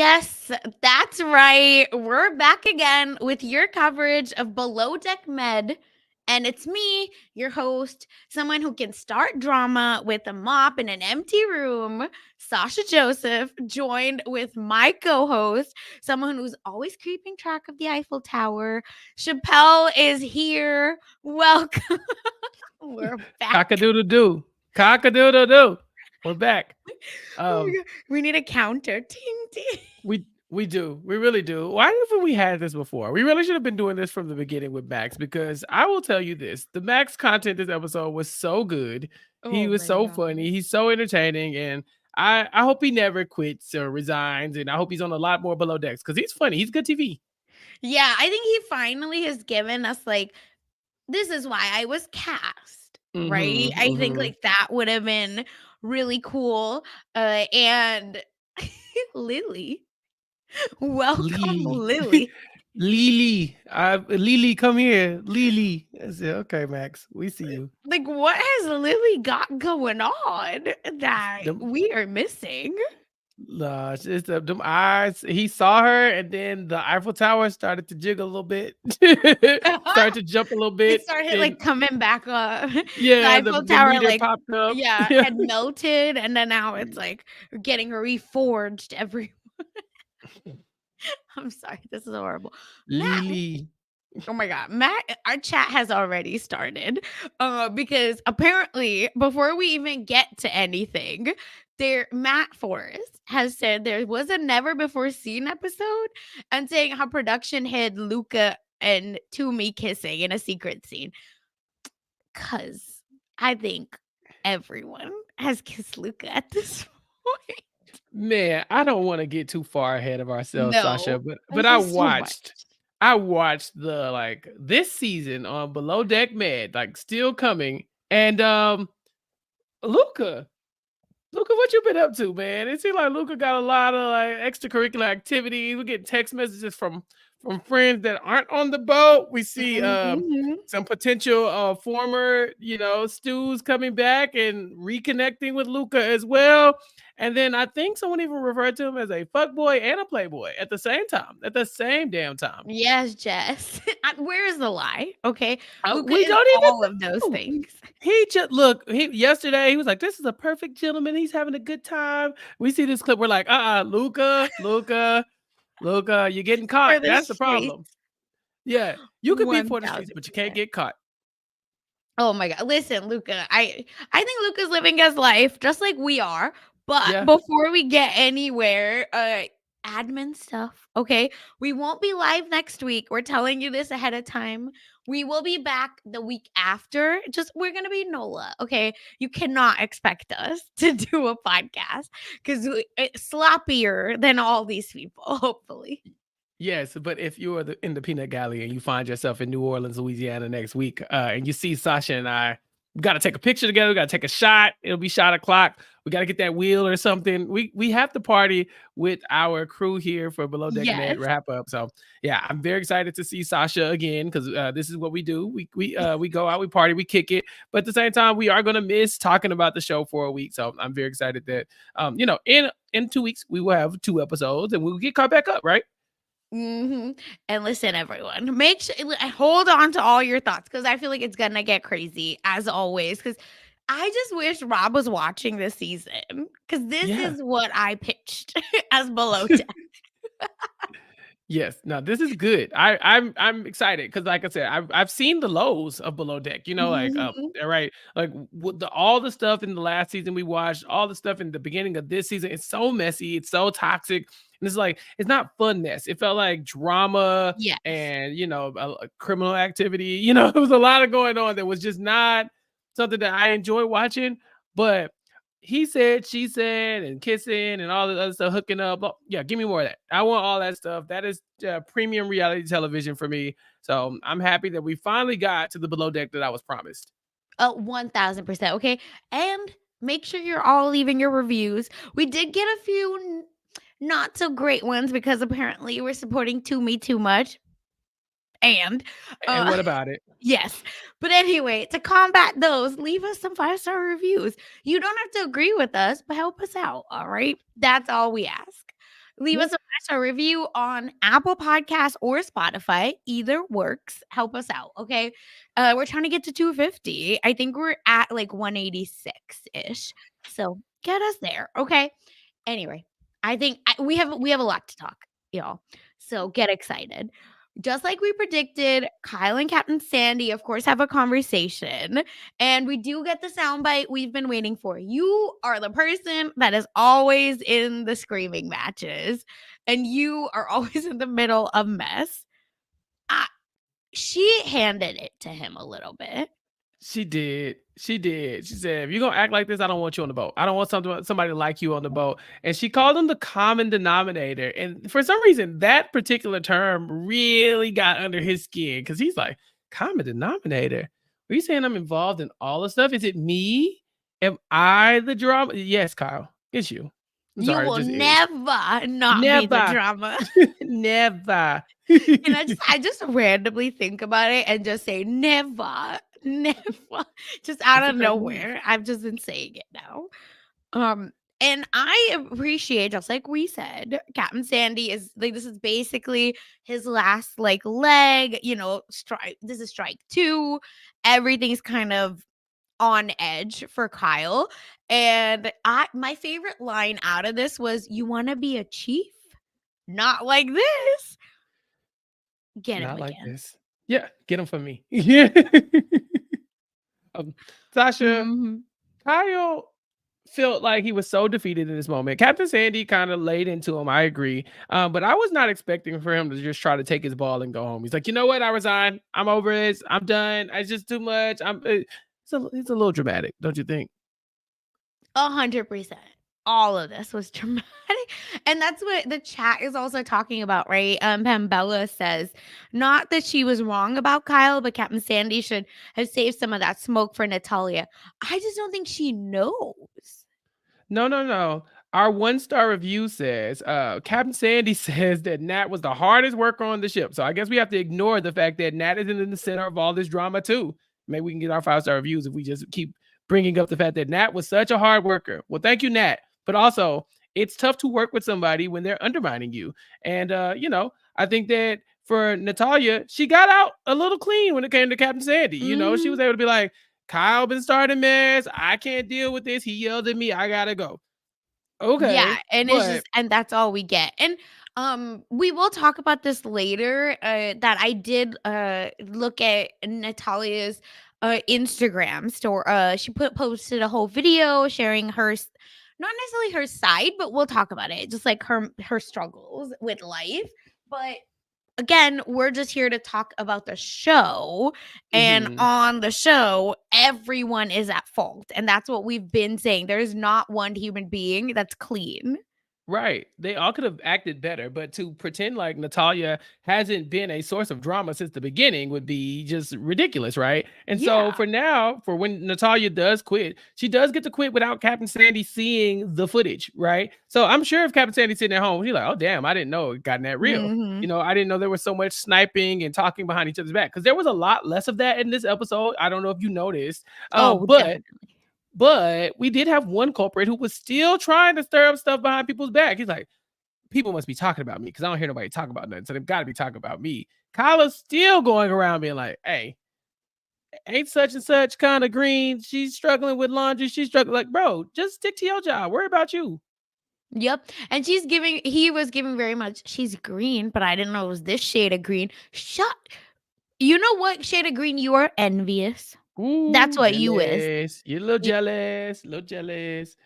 Yes, that's right. We're back again with your coverage of Below Deck Med. And it's me, your host, someone who can start drama with a mop in an empty room, Sasha Joseph, joined with my co host, someone who's always keeping track of the Eiffel Tower. Chappell is here. Welcome. We're back. Cock-a-doodle-doo. Cock-a-doodle-doo. We're back. Oh my Um, God. We need a counter. Ting, ting. we do. We really do. Why haven't we had this before? We really should have been doing this from the beginning with Max because I will tell you this. The Max content this episode was so good. He Oh was my so God. funny. He's so entertaining. And I hope he never quits or resigns. And I hope he's on a lot more below decks because he's funny. He's good TV. Yeah, I think he finally has given us like this is why I was cast, right? Mm-hmm. I think Mm-hmm. like that would have been really cool. And Lily, welcome, Lily. Lily. Lily, come here. Lily. I said, okay, Max, we see you. Like, what has Lily got going on that Them, we are missing? nah, it's just them eyes. He saw her, and then the Eiffel Tower started to jiggle a little bit, started to jump a little It bit, started and like coming back up. The yeah, Eiffel the Tower, meter like, popped up. yeah, Yeah, had melted, and then now it's like getting reforged every. I'm sorry, this is horrible. Matt, Lily. oh my God, Matt, our chat has already started. Because apparently, before we even get to anything, Matt Forrest has said there was a never before seen episode and saying how production had Luca and Toomey kissing in a secret scene. Cause I think everyone has kissed Luca at this point. Man, I don't want to get too far ahead of ourselves, Sasha, No, but this is too much. I watched the like this season on Below Deck Med, like still coming, and Luca. Luca, what you been up to, man? It seems like Luca got a lot of like extracurricular activities. We get text messages from friends that aren't on the boat. We see Mhm. some potential former, stews coming back and reconnecting with Luca as well. And then I think someone even referred to him as a fuckboy and a playboy at the same time, at the same damn time. Yes, Jess. Where is the lie? Okay. Luca We is don't even all of those know. things. He just look. He yesterday he was like, "This is a perfect gentleman. He's having a good time." We see this clip. We're like, Luca, you're getting caught. For the That's the streets. problem. Yeah, you could be for the streets, but you can't 1000%. get caught. Oh my God. Listen, Luca, I think Luca's living his life just like we are. But Yeah. before we get anywhere, admin stuff, okay? We won't be live next week. We're telling you this ahead of time. We will be back the week after. Just we're gonna be NOLA, okay? You cannot expect us to do a podcast because it's sloppier than all these people, hopefully. Yes, but if you are in the peanut gallery and you find yourself in New Orleans, Louisiana next week, and you see Sasha and I, we got to take a picture together. We got to take a shot. It'll be shot o'clock. We got to get that wheel or something. We have to party with our crew here for Below Deck Med Yes. wrap up. So yeah, I'm very excited to see Sasha again because this is what we do. We go out, we party, we kick it. But at the same time, we are gonna miss talking about the show for a week. So I'm very excited that in 2 weeks we will have 2 episodes and we'll get caught back up, right? And listen, everyone, make sure hold on to all your thoughts because I feel like it's gonna get crazy as always. Because I just wish Rob was watching this season because this Yeah. is what I pitched as Below Deck. Yes. No, this is good. I'm excited because, like I said, I've seen the lows of Below Deck. Mhm. Right, like all the stuff in the last season we watched, all the stuff in the beginning of this season. It's so messy. It's so toxic, and it's like it's not fun mess. It felt like drama Yes. and a criminal activity. There was a lot of going on that was just not something that I enjoy watching, but he said, she said, and kissing and all the other stuff, hooking up. Yeah, give me more of that. I want all that stuff. That is premium reality television for me. So I'm happy that we finally got to the below deck that I was promised. 1000%. Okay. And make sure you're all leaving your reviews. We did get a few not so great ones because apparently we're supporting To Me too much. And And what about it? yes. But anyway, to combat those, leave us some 5-star reviews. You don't have to agree with us, but help us out. All right. That's all we ask. Leave Yeah. us a 5-star review on Apple Podcasts or Spotify. Either works. Help us out, okay? We're trying to get to 250. I think we're at like 186-ish. So get us there, okay? Anyway, I think we have a lot to talk, y'all. So get excited. Just like we predicted, Kyle and Captain Sandy, of course, have a conversation, and we do get the soundbite we've been waiting for. You are the person that is always in the screaming matches, and you are always in the middle of mess. I, she handed it to him a little bit. She did. She did. She said, "If you're gonna act like this, I don't want you on the boat. I don't want somebody like you on the boat." And she called him the common denominator. And for some reason, that particular term really got under his skin because he's like, "Common denominator? Are you saying I'm involved in all the stuff? Is it me? Am I the drama?" Yes, Kyle, it's you. I'm You sorry, it will just is. never not be the Never, drama. never. And I just randomly think about it and just say never, never, just out It's a of great move. nowhere. I've just been saying it now. And I appreciate, just like we said, Captain Sandy is like, this is basically his last like leg, strike. This is strike two. Everything's kind of on edge for Kyle. And my favorite line out of this was, "You want to be a chief? Not like this." Get him Not like again. this. Yeah, get him for me. Yeah. Um, Sasha, Mhm. Kyle felt like he was so defeated in this moment. Captain Sandy kind of laid into him. I agree. But I was not expecting for him to just try to take his ball and go home. He's like, you know what? I resign. I'm over this. I'm done. It's just too much. It's a little dramatic, don't you think? 100%. All of this was dramatic. And that's what the chat is also talking about, right? Pambella says, not that she was wrong about Kyle, but Captain Sandy should have saved some of that smoke for Natalia. I just don't think she knows. No, no, no. Our one-star review says, Captain Sandy says that Nat was the hardest worker on the ship. So I guess we have to ignore the fact that Nat isn't in the center of all this drama too. Maybe we can get our 5-star reviews if we just keep bringing up the fact that Nat was such a hard worker. Well, thank you, Nat. But also, it's tough to work with somebody when they're undermining you. And I think that for Natalia, she got out a little clean when it came to Captain Sandy. She was Mhm. able to be like, Kyle been starting mess. I can't deal with this. He yelled at me. I gotta go. Yeah, Okay, and it's but just, and that's all we get. And we will talk about this later, that I did look at Natalia's Instagram store. She posted a whole video sharing not necessarily her side, but we'll talk about it. Just like her struggles with life. But again, we're just here to talk about the show. And mhm. on the show, everyone is at fault. And that's what we've been saying. There's not one human being that's clean. Right. They all could have acted better, but to pretend like Natalia hasn't been a source of drama since the beginning would be just ridiculous, right? And so Yeah. for now, for when Natalia does quit, she does get to quit without Captain Sandy seeing the footage, right? So I'm sure if Captain Sandy's sitting at home, he's like, oh damn, I didn't know it got that real. Mhm. I didn't know there was so much sniping and talking behind each other's back because there was a lot less of that in this episode. I don't know if you noticed, Oh, but definitely. we did have one culprit who was still trying to stir up stuff behind people's back. He's like, people must be talking about me because I don't hear nobody talk about nothing. So they've got to be talking about me. Kyla's still going around being like, hey, ain't such and such kind of green. She's struggling with laundry. She's struggling. Like, bro, just stick to your job. Worry about you. Yep. And he was giving very much, she's green, but I didn't know it was this shade of green. You know what shade of green you are? Envious. That's Ooh, what you is. jealous. You're a little Y- jealous. A little jealous.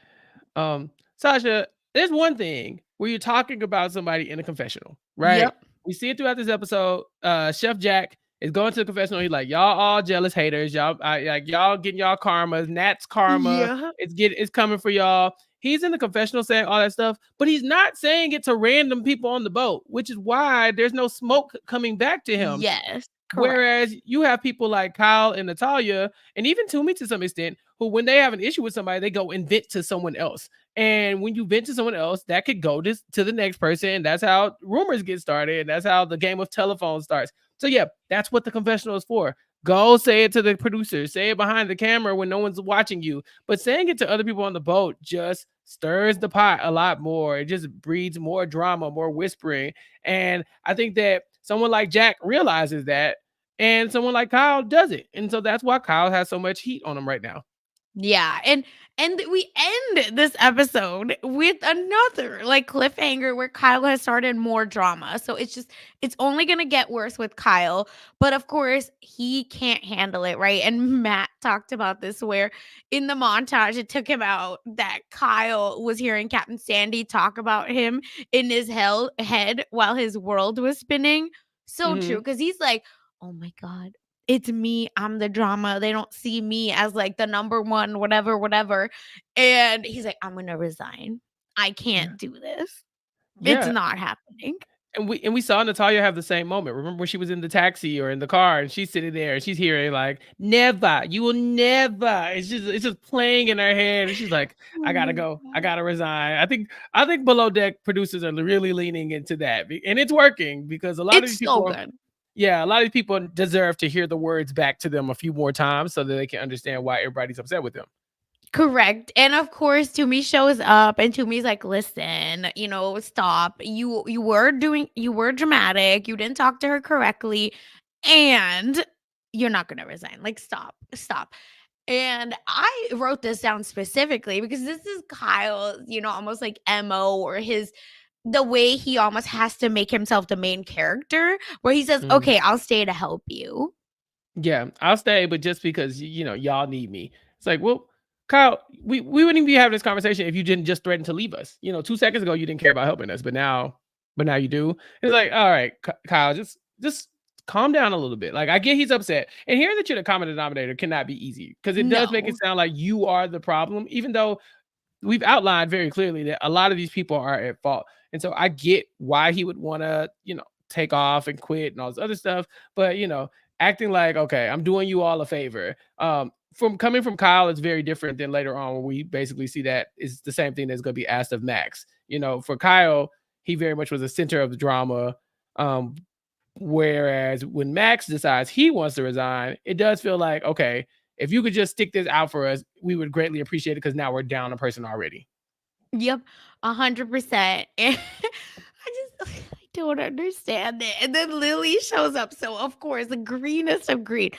Sasha, there's one thing where you're talking about somebody in a confessional, right? Yep. We see it throughout this episode. Chef Jack is going to the confessional. He's like, y'all all jealous haters. Y'all getting y'all karmas. Nat's karma. Yeah. It's coming for y'all. He's in the confessional saying all that stuff, but he's not saying it to random people on the boat, which is why there's no smoke coming back to him. Yes. Correct. Whereas you have people like Kyle and Natalia, and even Toomey to some extent, who when they have an issue with somebody, they go and vent to someone else. And when you vent to someone else, that could go to the next person. That's how rumors get started. That's how the game of telephone starts. So yeah, that's what the confessional is for. Go say it to the producer, say it behind the camera when no one's watching you. But saying it to other people on the boat just stirs the pot a lot more. It just breeds more drama, more whispering. And I think that someone like Jack realizes that, and someone like Kyle doesn't. And so that's why Kyle has so much heat on him right now. Yeah, and we end this episode with another like cliffhanger where Kyle has started more drama. So it's only going to get worse with Kyle, but of course he can't handle it, right? And Matt talked about this where in the montage it took him out that Kyle was hearing Captain Sandy talk about him in his head while his world was spinning. So true, Hmm. cuz he's like, "Oh my god, it's me. I'm the drama. They don't see me as like the number one, whatever, whatever." And he's like, "I'm gonna resign. I Yeah. can't do this. It's Yeah. not happening." And we saw Natalia have the same moment. Remember when she was in the taxi or in the car and she's sitting there and she's hearing like, "Never, you will never." It's just playing in her head, and she's like, Oh "I gotta my go. I god. gotta resign." I think Below Deck producers are really leaning into that, and it's working because a lot of these It's so people, good. yeah, a lot of these people deserve to hear the words back to them a few more times so that they can understand why everybody's upset with them. Correct. And of course, Toomey shows up and Toomey's like, "Listen, stop. You were dramatic. You didn't talk to her correctly, and you're not gonna resign. Like, stop. Stop." And I wrote this down specifically because this is Kyle's, almost like MO or the way he almost has to make himself the main character where he says, Mhm. "Okay, I'll stay to help you." Yeah, I'll stay, but just because y'all need me. It's like, well, Kyle, we wouldn't even be having this conversation if you didn't just threaten to leave us. 2 seconds ago you didn't care about helping us, but now you do. It's like, all right, Kyle, just calm down a little bit. Like, I get he's upset, and hearing that you're the common denominator cannot be easy because it does make it No. sound like you are the problem, even though we've outlined very clearly that a lot of these people are at fault. And so I get why he would want to, take off and quit and all this other stuff. But, acting like, okay, I'm doing you all a favor. From coming from Kyle, it's very different than later on when we basically see that is the same thing that's going to be asked of Max. For Kyle, he very much was the center of the drama. Um, Whereas when Max decides he wants to resign, it does feel like, okay, if you could just stick this out for us, we would greatly appreciate it because now we're down a person already. Yep, 100%. And I don't understand it. And then Lily shows up. So, of course, the greenest of green.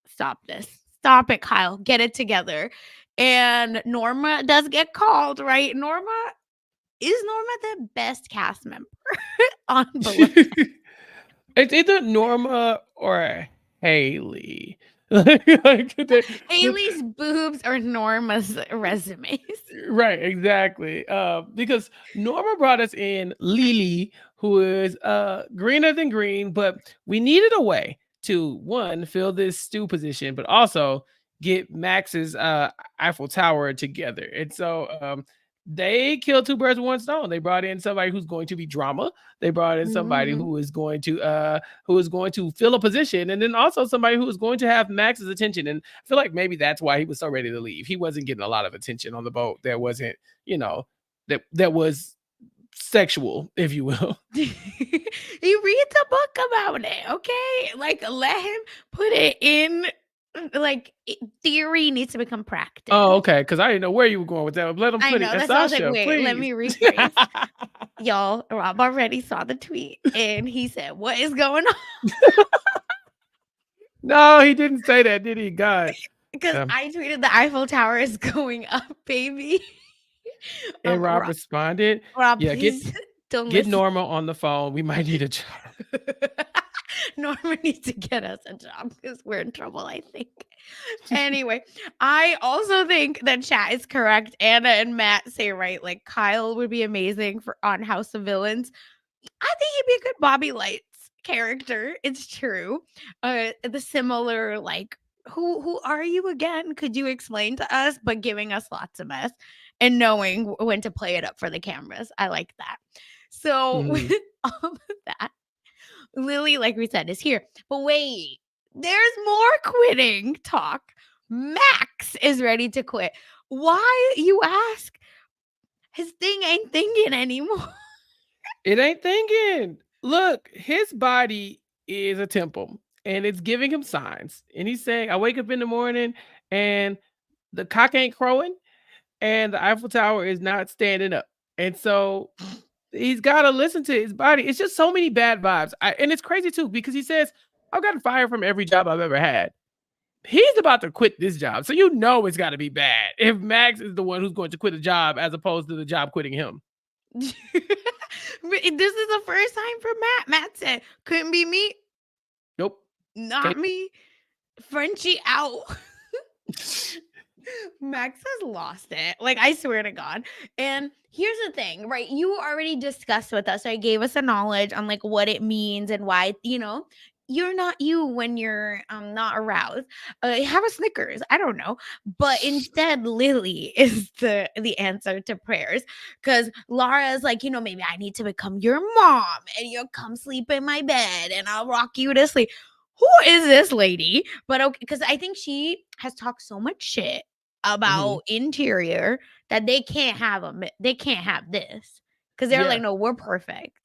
Stop this. Stop it, Kyle. Get it together. And Norma does get called, right? Norma the best cast member on Below? It's either Norma or Haley. Like, Haley's boobs or Norma's resumes. right, exactly. Because Norma brought us in Lily, who is greener than green, but we needed a way to one fill this stew position, but also get Max's Eiffel Tower together. And so they killed two birds with one stone. They brought in somebody who's going to be drama. They brought in somebody Mhm. who is going to fill a position, and then also somebody who is going to have Max's attention. And I feel like maybe that's why he was so ready to leave. He wasn't getting a lot of attention on the boat. That wasn't, that was sexual, if you will. He reads a book about it, okay? Like, let him put it in, like, theory needs to become practice. Oh, okay. Because I didn't know where you were going with that. Let him I put it. know, that's why I was like, Sasha, "Wait, let please. me rephrase." Y'all, Rob already saw the tweet, and he said, "What is going on?" No, he didn't say that, did he? God. Because Um, I tweeted, "The Eiffel Tower is going up, baby." and Rob Rob, responded, "Yeah, get please don't get listen. Norma on the phone. We might need a job." Norman needs to get us a job because we're in trouble, I think. Anyway, I also think that chat is correct. Anna and Matt say right. Like Kyle would be amazing for on House of Villains. I think he'd be a good Bobby Lights character. It's true. The similar like who are you again? Could you explain to us? But giving us lots of mess and knowing when to play it up for the cameras. I like that. So with Mhm. all of that, Lily, like we said, is here. But wait, there's more quitting talk. Max is ready to quit. Why, you ask? His thing ain't thinking anymore. It ain't thinking. Look, his body is a temple. and it's giving him signs. And he's saying, I wake up in the morning and the cock ain't crowing and the Eiffel Tower is not standing up. And so he's got to listen to his body. It's just so many bad vibes. And it's crazy too, because he says, I've gotten fired from every job I've ever had. He's about to quit this job. So you know it's got to be bad if Max is the one who's going to quit a job as opposed to the job quitting him. This is the first time for Matt. Matt said, couldn't be me. Nope. Not me. Frenchie out. Max has lost it. Like, I swear to God. And here's the thing, right? You already discussed with us, right? Gave us a knowledge on like what it means and why, you're not you when you're not aroused. Have a Snickers. I don't know. But instead, Lily is the answer to prayers. Because Laura is like, maybe I need to become your mom and you'll come sleep in my bed and I'll rock you to sleep. Who is this lady? But okay, because I think she has talked so much shit about interior that they can't have they can't have this because they're like, Yeah. no, we're perfect.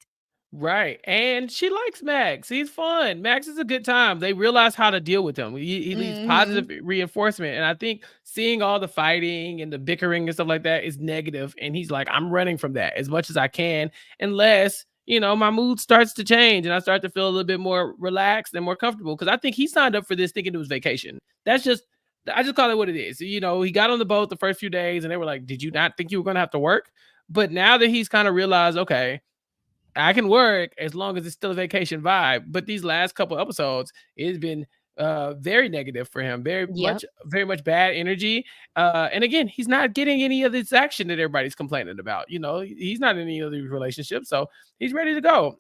Right. And she likes Max. He's fun. Max is a good time. They realize how to deal with him. He leaves positive reinforcement. And I think seeing all the fighting and the bickering and stuff like that is negative. And he's like, I'm running from that as much as I can, unless, my mood starts to change and I start to feel a little bit more relaxed and more comfortable. Cause I think he signed up for this thinking it was vacation. I just call it what it is. He got on the boat the first few days and they were like, did you not think you were going to have to work? But now that he's kind of realized, okay, I can work as long as it's still a vacation vibe. But these last couple episodes, it's been very negative for him. Yep. Very much bad energy. And again, he's not getting any of this action that everybody's complaining about. He's not in any of these relationships, so he's ready to go.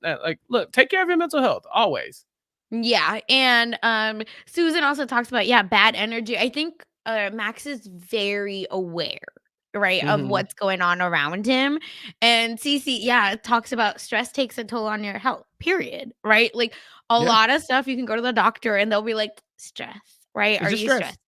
Look, take care of your mental health always. Yeah, and Susan also talks about bad energy. I think Max is very aware, right, of Hmm. what's going on around him. And Cece, talks about stress takes a toll on your health, period, right? Like a Yeah, lot of stuff you can go to the doctor and they'll be like stress, right? it's Are just you stress. stressed?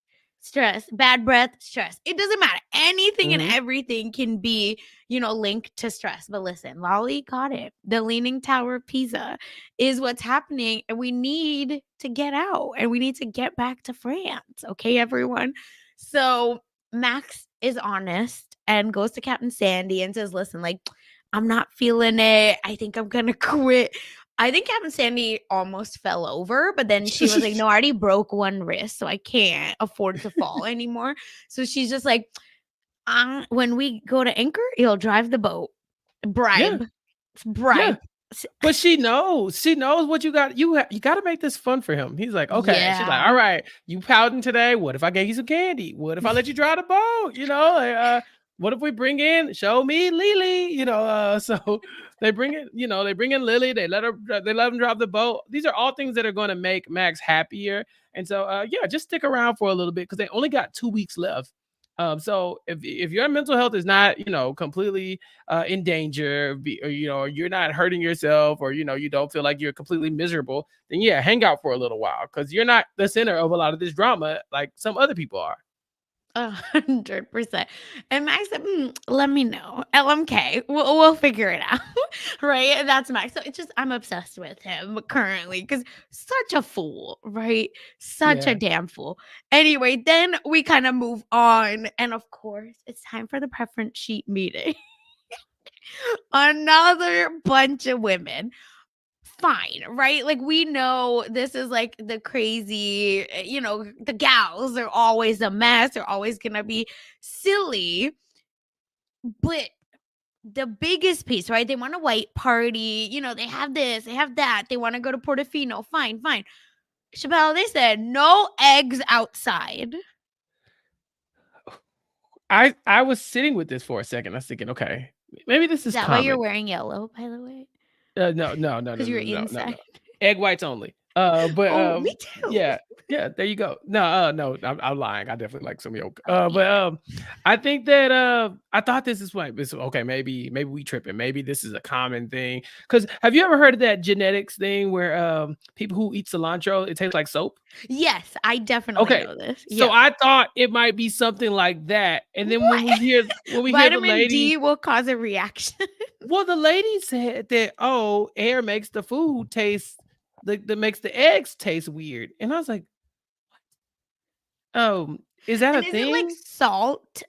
Stress, bad breath, stress. It doesn't matter. Anything and Hmm. everything can be, linked to stress. But listen, Lolly got it. The Leaning Tower of Pisa is what's happening. And we need to get out and we need to get back to France. Okay, everyone. So Max is honest and goes to Captain Sandy and says, listen, like, I'm not feeling it. I think I'm going to quit. I think Captain Sandy almost fell over, but then she was like, no, I already broke one wrist, so I can't afford to fall anymore. So she's just like, when we go to anchor, you'll drive the boat. Yeah, Bribe. yeah. Bribe. But she knows. She knows what you got. You got to make this fun for him. He's like, okay. She's like, Yeah. all right. You pouting today? What if I gave you some candy? What if I let you drive the boat? What if we bring in show me Lily? So they bring in. They bring in Lily. They let him drive the boat. These are all things that are going to make Max happier. And so yeah, just stick around for a little bit because they only got 2 weeks left. So if your mental health is not completely in danger, or you're not hurting yourself, or you don't feel like you're completely miserable, then yeah, hang out for a little while because you're not the center of a lot of this drama like some other people are. 100%. And Max said, let me know. LMK. We'll figure it out. Right. And that's Max. So it's just, I'm obsessed with him currently because such a fool, right? Such a Yeah. damn fool. Anyway, then we kind of move on. And of course, it's time for the preference sheet meeting. Another bunch of women. Fine, right? Like we know this is like the crazy, the gals are always a mess. They're always gonna be silly. But the biggest piece, right? They want a white party, they have this, they have that, they want to go to Portofino. Fine, fine. Chappelle, they said no eggs outside. I was sitting with this for a second. I was thinking, okay, maybe this Is is that why you're common. wearing yellow, by the way? No, no, no, no, Because you're no, no, no, inside. no. Egg whites only. But Oh, me too. yeah, yeah. There you go. No, no, I'm lying. I definitely like some yolk. Oh, But yeah. I think that I thought this is like this. Okay, maybe we tripping. Maybe this is a common thing. Because have you ever heard of that genetics thing where people who eat cilantro it tastes like soap? Yes, I definitely Okay, know this. so Yep. I thought it might be something like that. And then when What? we hear the Vitamin lady. D will cause a reaction. Well, the lady said that, oh, air makes the food taste that makes the eggs taste weird. And I was like, oh, is that a And is it like thing? salt?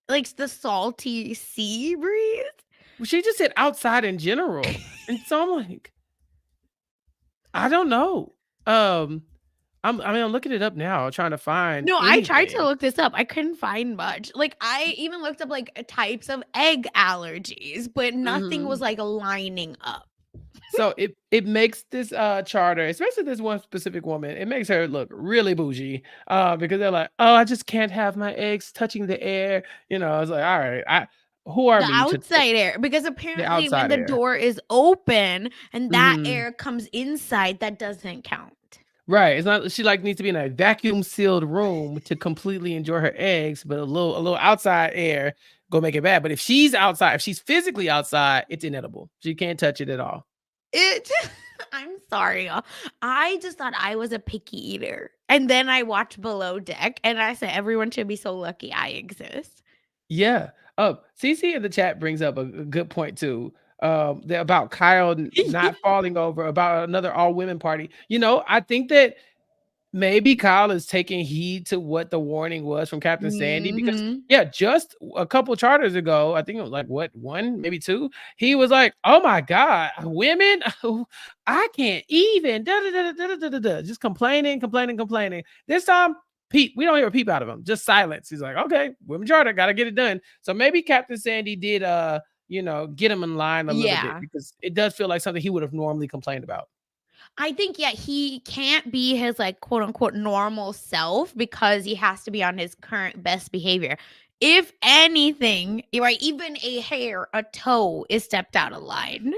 Like the salty sea breeze? Well, she just said outside in general. And so I'm like, I don't know. Um, I'm looking it up now, trying to find No, I tried to anything. look this up. I couldn't find much. Like, I even looked up, like, types of egg allergies, but nothing was, Mhm. like, lining up. So it makes this charter, especially this one specific woman, it makes her look really bougie. Because they're like, oh, I just can't have my eggs touching the air. I was like, all right, who are The me to outside air, because the apparently when outside the air? door is open and that Hmm. air comes inside, that doesn't count. Right. It's not she like needs to be in a vacuum sealed room to completely enjoy her eggs, but a little outside air go make it bad. But if she's outside, if she's physically outside, it's inedible. She can't touch it at all. It I'm sorry, y'all. I just thought I was a picky eater, and then I watched Below Deck, and I said everyone should be so lucky I exist. Yeah. CC in the chat brings up a good point too. About Kyle not falling over about another all women party. I think that maybe Kyle is taking heed to what the warning was from Captain Sandy because Mhm. yeah, just a couple charters ago, I think it was like what one, maybe two. He was like, "Oh my god, women, I can't even." Da, da, da, da, da, da, da, da," just complaining, complaining, complaining. This time, Pete, we don't hear a peep out of him. Just silence. He's like, "Okay, women charter, got to get it done." So maybe Captain Sandy did, get him in line a little bit Yeah. because it does feel like something he would have normally complained about. I think, yeah, he can't be his, like, quote, unquote, "normal self" because he has to be on his current best behavior. If anything, right, even a hair, a toe is stepped out of line,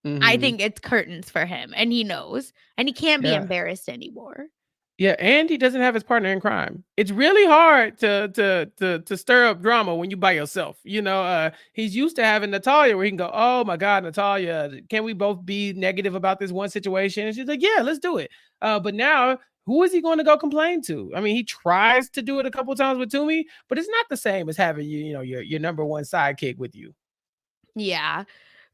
I Hmm. think it's curtains for him, and he knows, and he can't be Yeah. embarrassed anymore. Yeah, and he doesn't have his partner in crime. It's really hard to stir up drama when you by yourself. He's used to having Natalia where he can go, "Oh my God, Natalia, can we both be negative about this one situation?" And she's like, "Yeah, let's do it." But now, who is he going to go complain to? I mean, he tries to do it a couple times with Toomey, but it's not the same as having your number one sidekick with you. Yeah.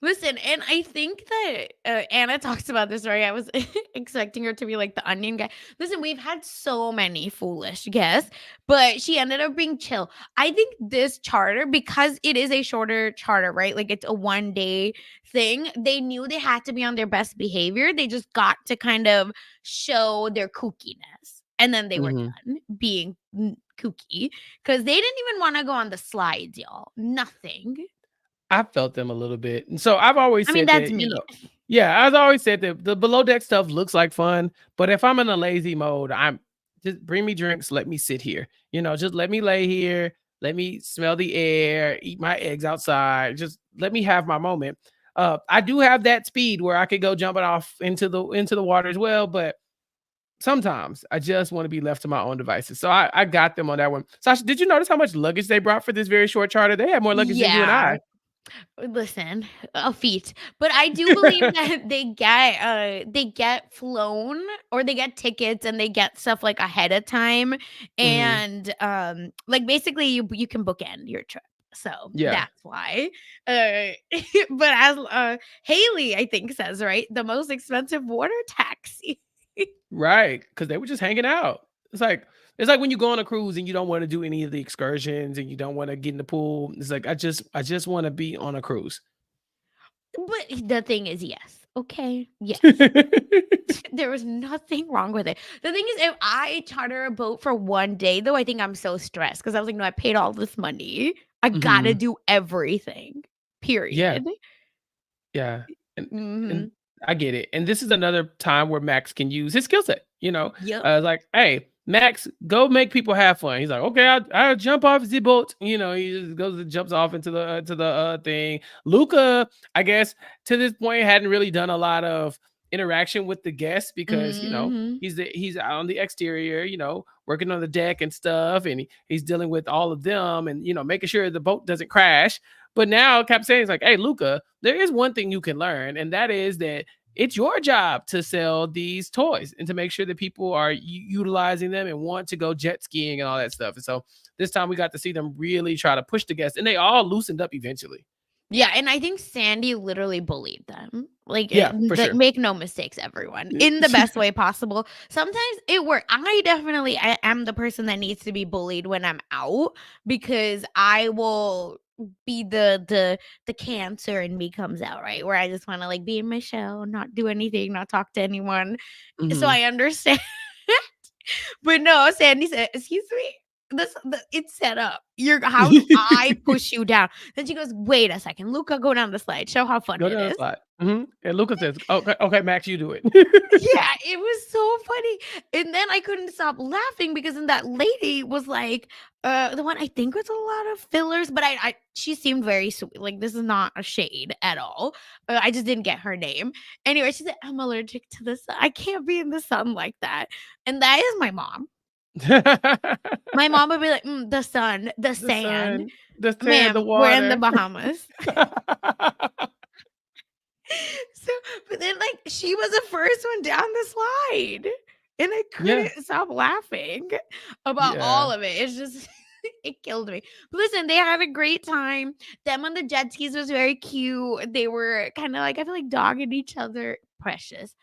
Listen, and I think that Anna talks about this, right? I was expecting her to be like the onion guy. Listen, we've had so many foolish guests, but she ended up being chill. I think this charter, because it is a shorter charter, right? Like it's a 1 day thing. They knew they had to be on their best behavior. They just got to kind of show their kookiness. And then they were Mhm. done being kooky because they didn't even want to go on the slides, y'all. Nothing. I felt them a little bit. And so I've always I mean, said that's that, me. yeah, I've always said that the below deck stuff looks like fun, but if I'm in a lazy mode, I'm just bring me drinks, let me sit here. Just let me lay here, let me smell the air, eat my eggs outside, just let me have my moment. I do have that speed where I could go jumping off into the water as well, but sometimes I just want to be left to my own devices. So I got them on that one. Sasha, did you notice how much luggage they brought for this very short charter? They had more luggage than you and Yeah. I. Listen, a feat. But I do believe that they get flown or they get tickets and they get stuff like ahead of time Mhm. and like basically you can bookend your trip. So Yeah. that's why. Uh but as Haley I think says, right? The most expensive water taxi. Right, because they were just hanging out. It's like when you go on a cruise and you don't wanna do any of the excursions and you don't wanna get in the pool. It's like, I just wanna be on a cruise. But the thing is, yes. Okay. Yes. There was nothing wrong with it. The thing is, if I charter a boat for 1 day, though, I think I'm so stressed because I was like, no, I paid all this money. I gotta Mhm. do everything. Yeah. Period. Yeah, and Hmm. I get it, and this is another time where Max can use his skill set, Yep. It's like, "Hey, Max, go make people have fun." He's like, "Okay, I'll jump off the boat." He just goes and jumps off into the thing. Luca, I guess, to this point, hadn't really done a lot of interaction with the guests because, Hmm. he's out on the exterior, working on the deck and stuff, and he's dealing with all of them and, making sure the boat doesn't crash. But now Cap saying is like, "Hey, Luca, there is one thing you can learn, and that is that it's your job to sell these toys and to make sure that people are utilizing them and want to go jet skiing and all that stuff." And so this time we got to see them really try to push the guests, and they all loosened up eventually. Yeah, and I think Sandy literally bullied them. Yeah, for Like sure. make no mistakes, everyone, in the best way possible. Sometimes it works. I am the person that needs to be bullied when I'm out because I will be the cancer in me comes out, right? Where I just want to like be in my shell, not do anything, not talk to anyone. So Mhm. I understand. But no, Sandy said, "Excuse me, it's set up. How do I push you down?" Then she goes, "Wait a second, Luca, go down the slide. Show how fun Go it down the is." slide. Mhm, and Luca says, "Okay, okay, Max, you do it." Yeah, it was so funny. And then I couldn't stop laughing because then that lady was like, the one I think with a lot of fillers, but she seemed very sweet. Like this is not a shade at all. I just didn't get her name. Anyway, she said, "I'm allergic to the sun. I can't be in the sun like that." And that is my mom. My mom would be like, "The sun, the The sand. sun, the sand, the Ma'am, we're in the water. Bahamas." So, but then, like, she was the first one down the slide, and I Yeah, couldn't stop laughing about yeah. all of it. It's just it killed me. But listen, they had a great time. Them on the jet skis was very cute. They were kinda like, I feel like dogging each other. Precious.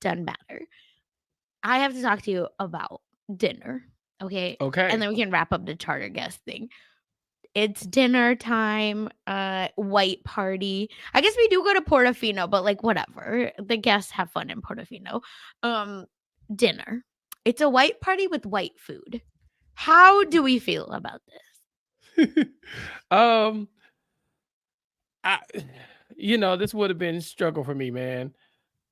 Done better. I have to talk to you about dinner, okay? And Okay. then we can wrap up the charter guest thing. It's dinner time, white party. I guess we do go to Portofino, but, like, whatever. The guests have fun in Portofino. Um, Dinner. It's a white party with white food. How do we feel about this? Um, I this would have been struggle for me, man.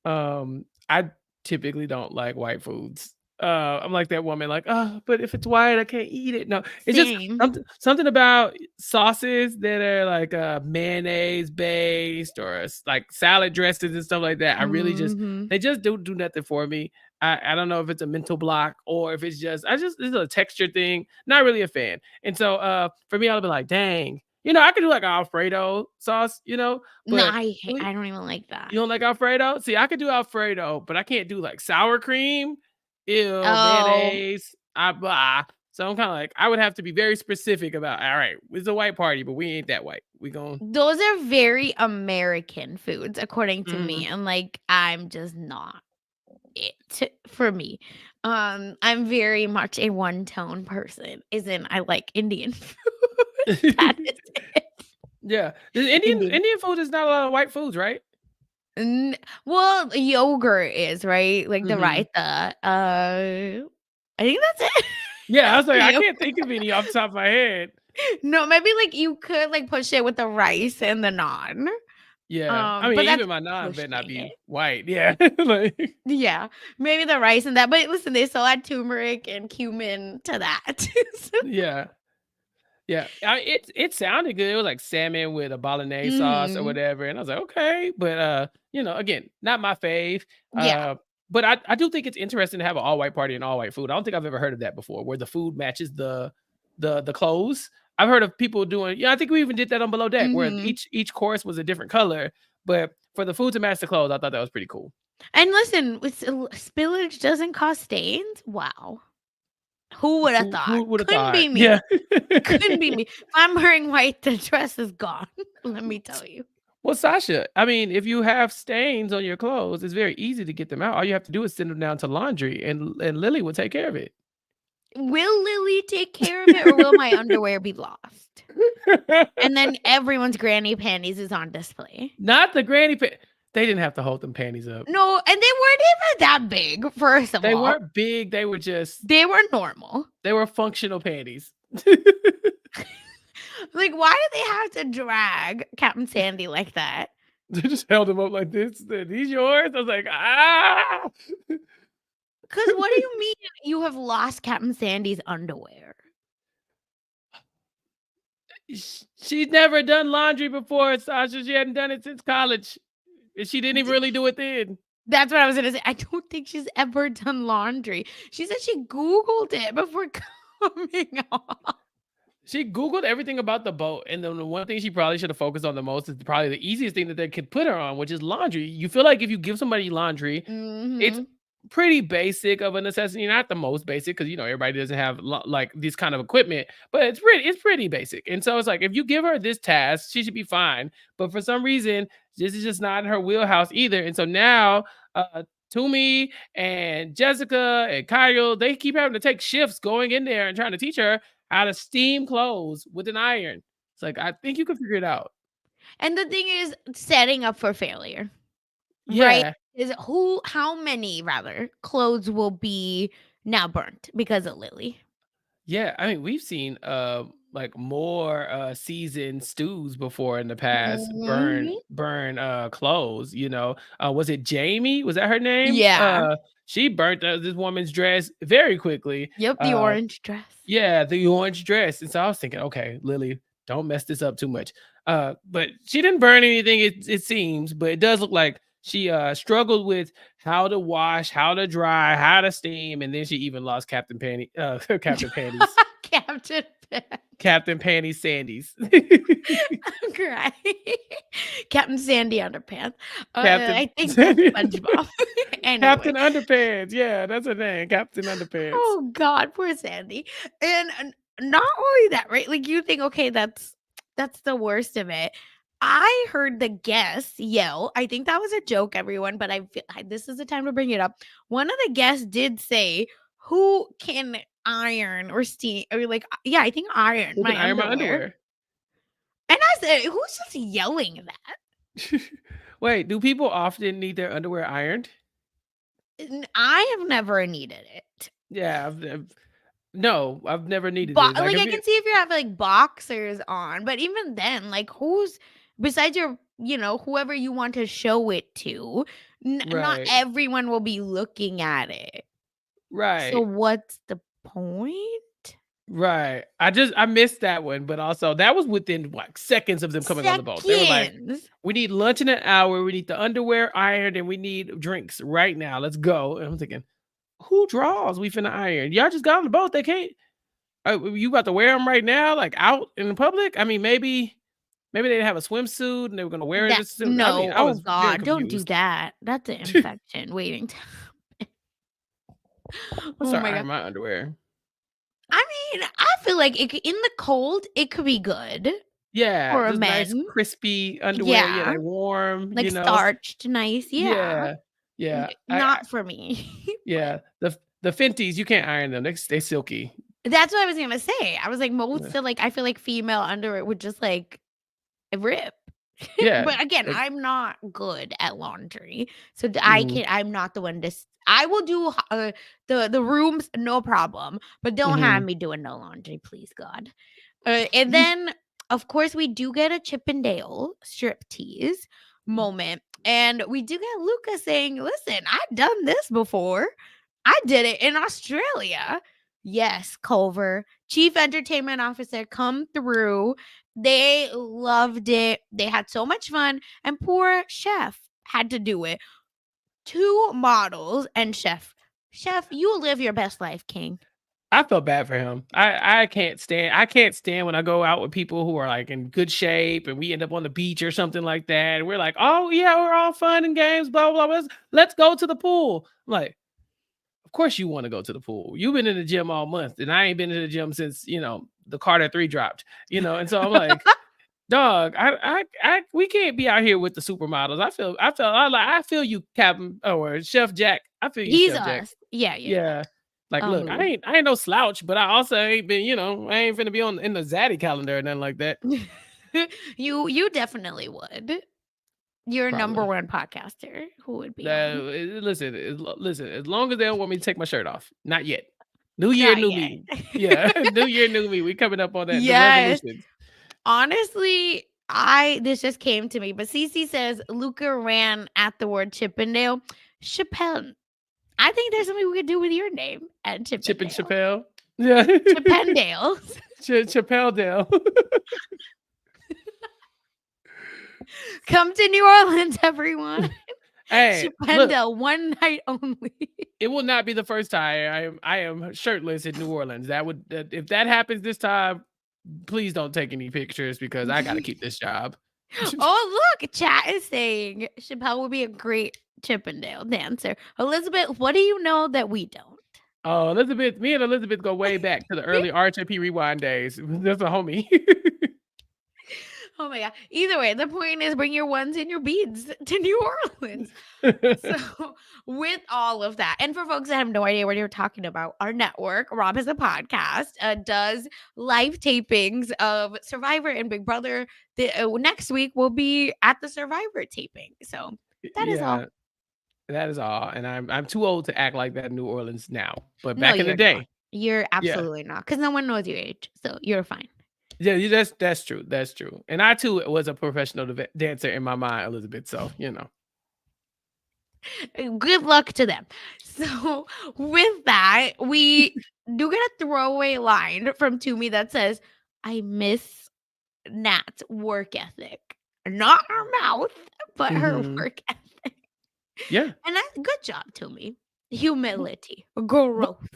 I typically don't like white foods. I'm like that woman, like, oh, but if it's white, I can't eat it. No, it's just Same. something about sauces that are like mayonnaise based or like salad dressings and stuff like that. I really just Mhm. they just don't do nothing for me. I don't know if it's a mental block or if it's just this is a texture thing. Not really a fan. And so for me, I'll be like, dang, I could do like Alfredo sauce, No, but I don't even like that. you don't like Alfredo? See, I could do Alfredo, but I can't do like sour cream. Ew, Oh, mayonnaise. Blah. So I'm kind of like, I would have to be very specific about, all right, it's a white party, but we ain't that white. We going, those are very American foods according to mm. me, and, like, I'm just not it for me. I'm very much a one-tone person, as in I like Indian food. That is it. Yeah. The Indian Indian. Indian food is not a lot of white foods, right? N Well, yogurt is, right? Like the Hmm. raita, I think that's it. Yeah, I was For like, I you. can't think of any off the top of my head. No, maybe, like, you could, like, push it with the rice and the naan, Yeah. I mean, but that's even my naan better not pushing be it. white. Yeah. Like, Yeah, maybe the rice and that, but listen, they still add turmeric and cumin to that. So yeah. Yeah, it sounded good. It was like salmon with a bolognese sauce or Mhm. whatever, and I was like, "Okay," but, again, not my fave, Yeah. but I do think it's interesting to have an all-white party and all-white food. I don't think I've ever heard of that before, where the food matches the clothes. I've heard of people doing I think we even did that on Below Deck, where Mhm. each course was a different color, but for the food to match the clothes, I thought that was pretty cool. And listen, with spillage doesn't cause stains? Wow. Who would have thought? Who would have Couldn't thought? be Yeah. me. Couldn't be me. If I'm wearing white, the dress is gone, let me tell you. Well, Sasha, I mean, if you have stains on your clothes, it's very easy to get them out. All you have to do is send them down to laundry, and Lily will take care of it. Will Lily take care of it or will my underwear be lost? And then everyone's granny panties is on display. Not the granny they didn't have to hold them panties up. No, and they weren't even that big, first of They all. weren't big, they were just They were normal. they were functional panties. Like, why do they have to drag Captain Sandy like that? They just held them up like this. Said, "These yours?" I was like, "Ah!" 'Cause what do you mean you have lost Captain Sandy's underwear? She'd never done laundry before, Sasha. She hadn't done it since college, and she didn't even really do it then. That's what I was gonna say. I don't think she's ever done laundry. She said she Googled it before coming on. She Googled everything about the boat, and then the one thing she probably should have focused on the most is probably the easiest thing that they could put her on, which is laundry. You feel like if you give somebody laundry, it's Mhm. pretty basic of a necessity, not the most basic because everybody doesn't have like this kind of equipment, but it's pretty basic. And so it's like if you give her this task, she should be fine. But for some reason, this is just not in her wheelhouse either. And so now, Toomey and Jessica and Kyle, they keep having to take shifts going in there and trying to teach her how to steam clothes with an iron. It's like I think you can figure it out. And the thing is setting up for failure, right? Yeah, Is who how many rather clothes will be now burnt because of Lily? yeah, I mean, we've seen, like, more, seasoned stews before in the past Mhm. burn, clothes, was it Jamie? Was that her name? Yeah. She burnt, this woman's dress very quickly, Yep, the orange dress. yeah, the orange dress, and so I was thinking, "Okay, Lily, don't mess this up too much." But she didn't burn anything, it seems, but it does look like she, struggled with how to wash, how to dry, how to steam, and then she even lost Captain Panties. Captain Pen. Captain Panties Sandys. I'm crying. Captain Sandy Underpants. Captain I think that's Sandy SpongeBob. Anyway. Captain Underpants, yeah, that's her name, Captain Underpants. Oh god, poor Sandy. And not only that, right? Like you think, okay, that's the worst of it. I heard the guests yell. I think that was a joke, everyone, but this is the time to bring it up. One of the guests did say, "Who can iron or steam or like yeah, I think iron Who can my iron my underwear." underwear? And I said, "Who's just yelling that?" Wait, do people often need their underwear ironed? I have never needed it. Yeah, no, I've never needed it, like, Like, if I you can see if you have, like, boxers on, but even then, like, who's besides your whoever you want to show it to, not right, everyone will be looking at it. So right. what's the point? Right. I missed that one, but also that was within like seconds of them coming on the boat. They were like, Seconds. "We need lunch in an hour. We need the underwear ironed, and we need drinks right now. Let's go." And I'm thinking, "Who draws? We finna iron. Y'all just got on the boat. They can't. You about to wear them right now, like out in the public? I mean, maybe they have a swimsuit and they were gonna wear it. That Just I mean, no, I oh was very god, don't do confused. that. That's an infection waiting to I Oh start my god. ironing my underwear. I mean, I feel like in the cold, it could be good Yeah, for just nice men. crispy underwear. Yeah, Yeah, like warm. like starched, nice, yeah. Yeah, yeah. Not for me. Yeah, the Fenties, you can't iron them. They silky. That's what I was gonna say. I was like, Yeah. most of like, I feel like female underwear would just like rip. Yeah, But again, like I'm not good at laundry, so mhm, I'm not the one to. I will do the rooms, no problem, but don't have mhm. me doing no laundry, please God. And then, of course, we do get a Chippendale striptease moment, and we do get Luca saying, "Listen, I've done this before. I did it in Australia." Yes, Culver, Chief Entertainment Officer, come through. They loved it. They had so much fun, and poor Chef had to do it. Two models and Chef, you live your best life, King. I felt bad for him. I can't stand when I go out with people who are, like, in good shape and we end up on the beach or something like that, and we're like, "Oh, yeah, we're all fun and games, blah, blah, blah. Let's go to the pool." I'm like, "Of course you wanna go to the pool. You've been in the gym all month, and I ain't been to the gym since, the Carter 3 dropped," and so I'm like, "Dog, we can't be out here with the supermodels." I feel you, Captain or Chef Jack. I feel you, He's Chef Jack. us. Yeah, yeah, yeah. Yeah. Like, look, I Mood. ain't I ain't no slouch, but I also ain't been, I ain't finna be on in the Zaddy calendar or nothing like that. You definitely would. You're number Probably. one podcaster who would be on. Listen, as long as they don't want me to take my shirt off. Not yet. New year, Not new yet. me. Yeah. New year, new me. We coming up on that. The Yes. resolutions. Honestly, I this just came to me, but Cece says Luca ran at the word Chippendale. Chappelle. I think there's something we could do with your name at Chip and Chippendale. Chappelle. Yeah. Chippendales. Chappelle Dale. Come to New Orleans, everyone. Hey, look, Chippendale, one night only. it will not be the first time I am shirtless in New Orleans. If that happens this time, please don't take any pictures because I gotta keep this job. Oh, look, chat is saying Chappelle would be a great Chippendale dancer. Elizabeth, what do you know that we don't? Oh, Elizabeth, me and Elizabeth go way back to the early RHAP Rewind days. That's a homie. Oh my god. Either way, the point is bring your ones and your beads to New Orleans. So, with all of that, and for folks that have no idea what you're talking about, our network, Rob has a podcast, does live tapings of Survivor and Big Brother. Next week, we'll be at the Survivor taping. So, that is all. Yeah, that is all. And I'm too old to act like that in New Orleans now. But No, back in the you're not. day, You're yeah. absolutely not, because no one knows your age. So, you're fine. Yeah, that's true. That's true. And I too was a professional dancer in my mind, Elizabeth. So, you know. Good luck to them. So, with that, we do get a throwaway line from Toomey that says, I miss Nat's work ethic. Not her mouth, but her Mhm. work ethic. Yeah. And that's good job, Toomey. But, Humility, but growth.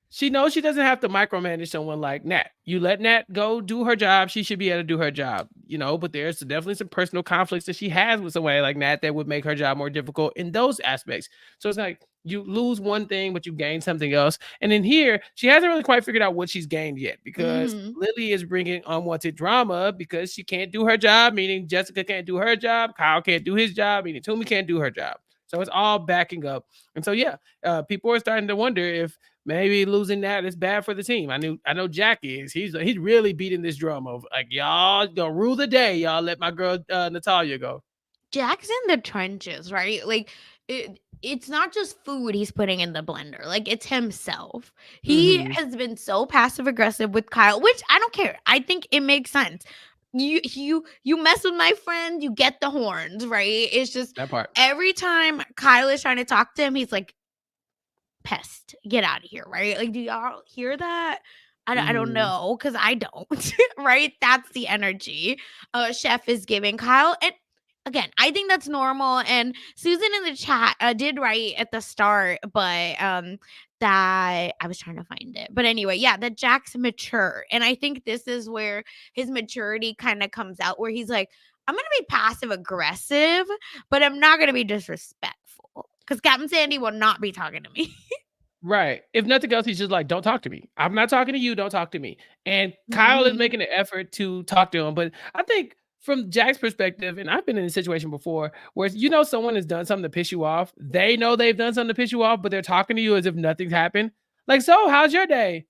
she knows she doesn't have to micromanage someone like Nat. You let Nat go do her job. She should be able to do her job, but there's definitely some personal conflicts that she has with somebody like Nat that would make her job more difficult in those aspects. So it's like you lose one thing, but you gain something else. And in here, she hasn't really quite figured out what she's gained yet because Hmm. Lily is bringing unwanted drama because she can't do her job, meaning Jessica can't do her job, Kyle can't do his job, meaning Toomey can't do her job. So it's all backing up. And so, yeah, people are starting to wonder if maybe losing that is bad for the team. I know Jack is. He's really beating this drum of like y'all gonna rule the day. Y'all let my girl Natalia go. Jack's in the trenches, right? Like, it's not just food he's putting in the blender, like, it's himself. He Hmm. has been so passive aggressive with Kyle, which I don't care. I think it makes sense. You mess with my friend, you get the horns, right? It's just That part. every time Kyle is trying to talk to him, he's like, pest, get out of here, right? Like, do y'all hear that? I don't Hmm. know, because I don't, right? That's the energy Chef is giving Kyle. And again, I think that's normal. And Susan in the chat did write at the start, but that I was trying to find it. But anyway, yeah, that Jack's mature. And I think this is where his maturity kind of comes out, where he's like, I'm gonna be passive aggressive, but I'm not gonna be disrespectful. Because Captain Sandy will not be talking to me. Right. If nothing else, he's just like, don't talk to me. I'm not talking to you. Don't talk to me. And Kyle is Mhm. making an effort to talk to him. But I think from Jack's perspective, and I've been in a situation before where someone has done something to piss you off. They know they've done something to piss you off, but they're talking to you as if nothing's happened. Like, so how's your day?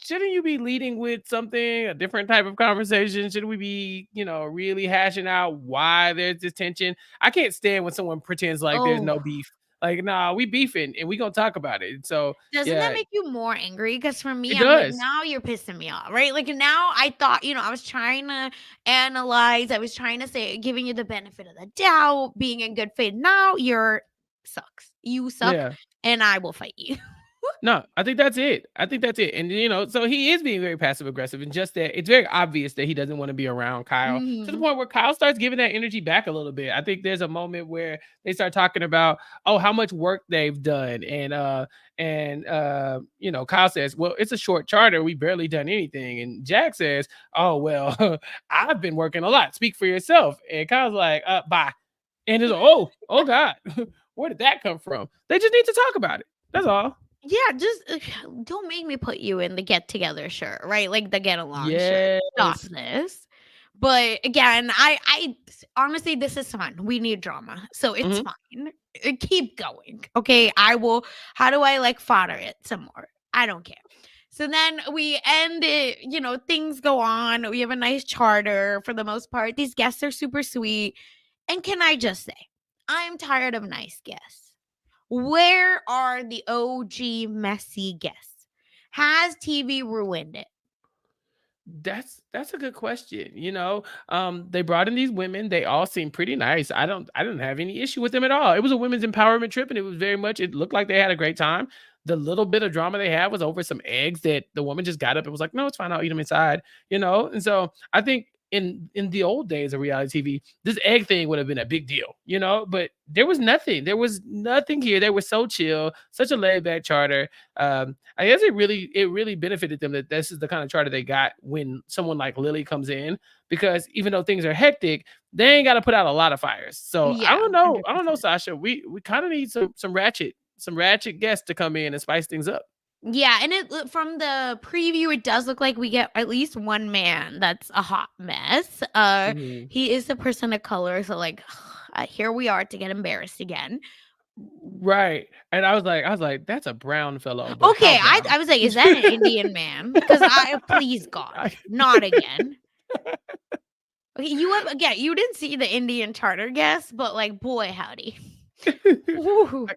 Shouldn't you be leading with something, a different type of conversation? Should we be, really hashing out why there's this tension? I can't stand when someone pretends like there's Oh, no beef. Like, nah, we beefing and we gonna talk about it. So doesn't that yeah, make you more angry? Because for me, it I'm like, does. now you're pissing me off, right? Like now I thought, I was trying to analyze, I was trying to say, giving you the benefit of the doubt, being in good faith. Now you're sucks. You suck, Yeah. and I will fight you. No, I think that's it. I think that's it. And so he is being very passive aggressive, and just that it's very obvious that he doesn't want to be around Kyle to the Mhm. point where Kyle starts giving that energy back a little bit. I think there's a moment where they start talking about how much work they've done, and Kyle says, "Well, it's a short charter. We barely done anything." And Jack says, "Oh well, I've been working a lot. Speak for yourself." And Kyle's like, "Bye." And he's like, "Oh God, where did that come from?" They just need to talk about it. That's all. Yeah, just don't make me put you in the get together shirt, right? Like the get along shirt. Stop Yes. this. But again, I honestly, this is fun. We need drama, so it's Mhm. fine. Keep going, okay? I will. How do I like fodder it some more? I don't care. So then we end it. Things go on. We have a nice charter for the most part. These guests are super sweet. And can I just say, I'm tired of nice guests. Where are the OG messy guests? Has TV ruined it? That's a good question. They brought in these women. They all seem pretty nice. I didn't have any issue with them at all. It was a women's empowerment trip, and it was very much. It looked like they had a great time. The little bit of drama they had was over some eggs that the woman just got up and was like, "No, it's fine. I'll eat them inside." And so I think in the old days of reality TV, this egg thing would have been a big deal, you know. But there was nothing. There was nothing here. They were so chill, such a laid back charter. I guess it really benefited them that this is the kind of charter they got when someone like Lily comes in, because even though things are hectic, they ain't got to put out a lot of fires. So I Yeah, don't know. I don't know, 100%. Sasha. We kind of need some ratchet guests to come in and spice things up. Yeah, and from the preview, it does look like we get at least one man that's a hot mess. Mhm. He is a person of color, so like, here we are to get embarrassed again. Right. And I was like, that's a brown fellow, but how Okay, I brown? I was like, is that an Indian man? Because please God, I not again. Okay, you didn't see the Indian charter guest, but like, boy, howdy. Woo. I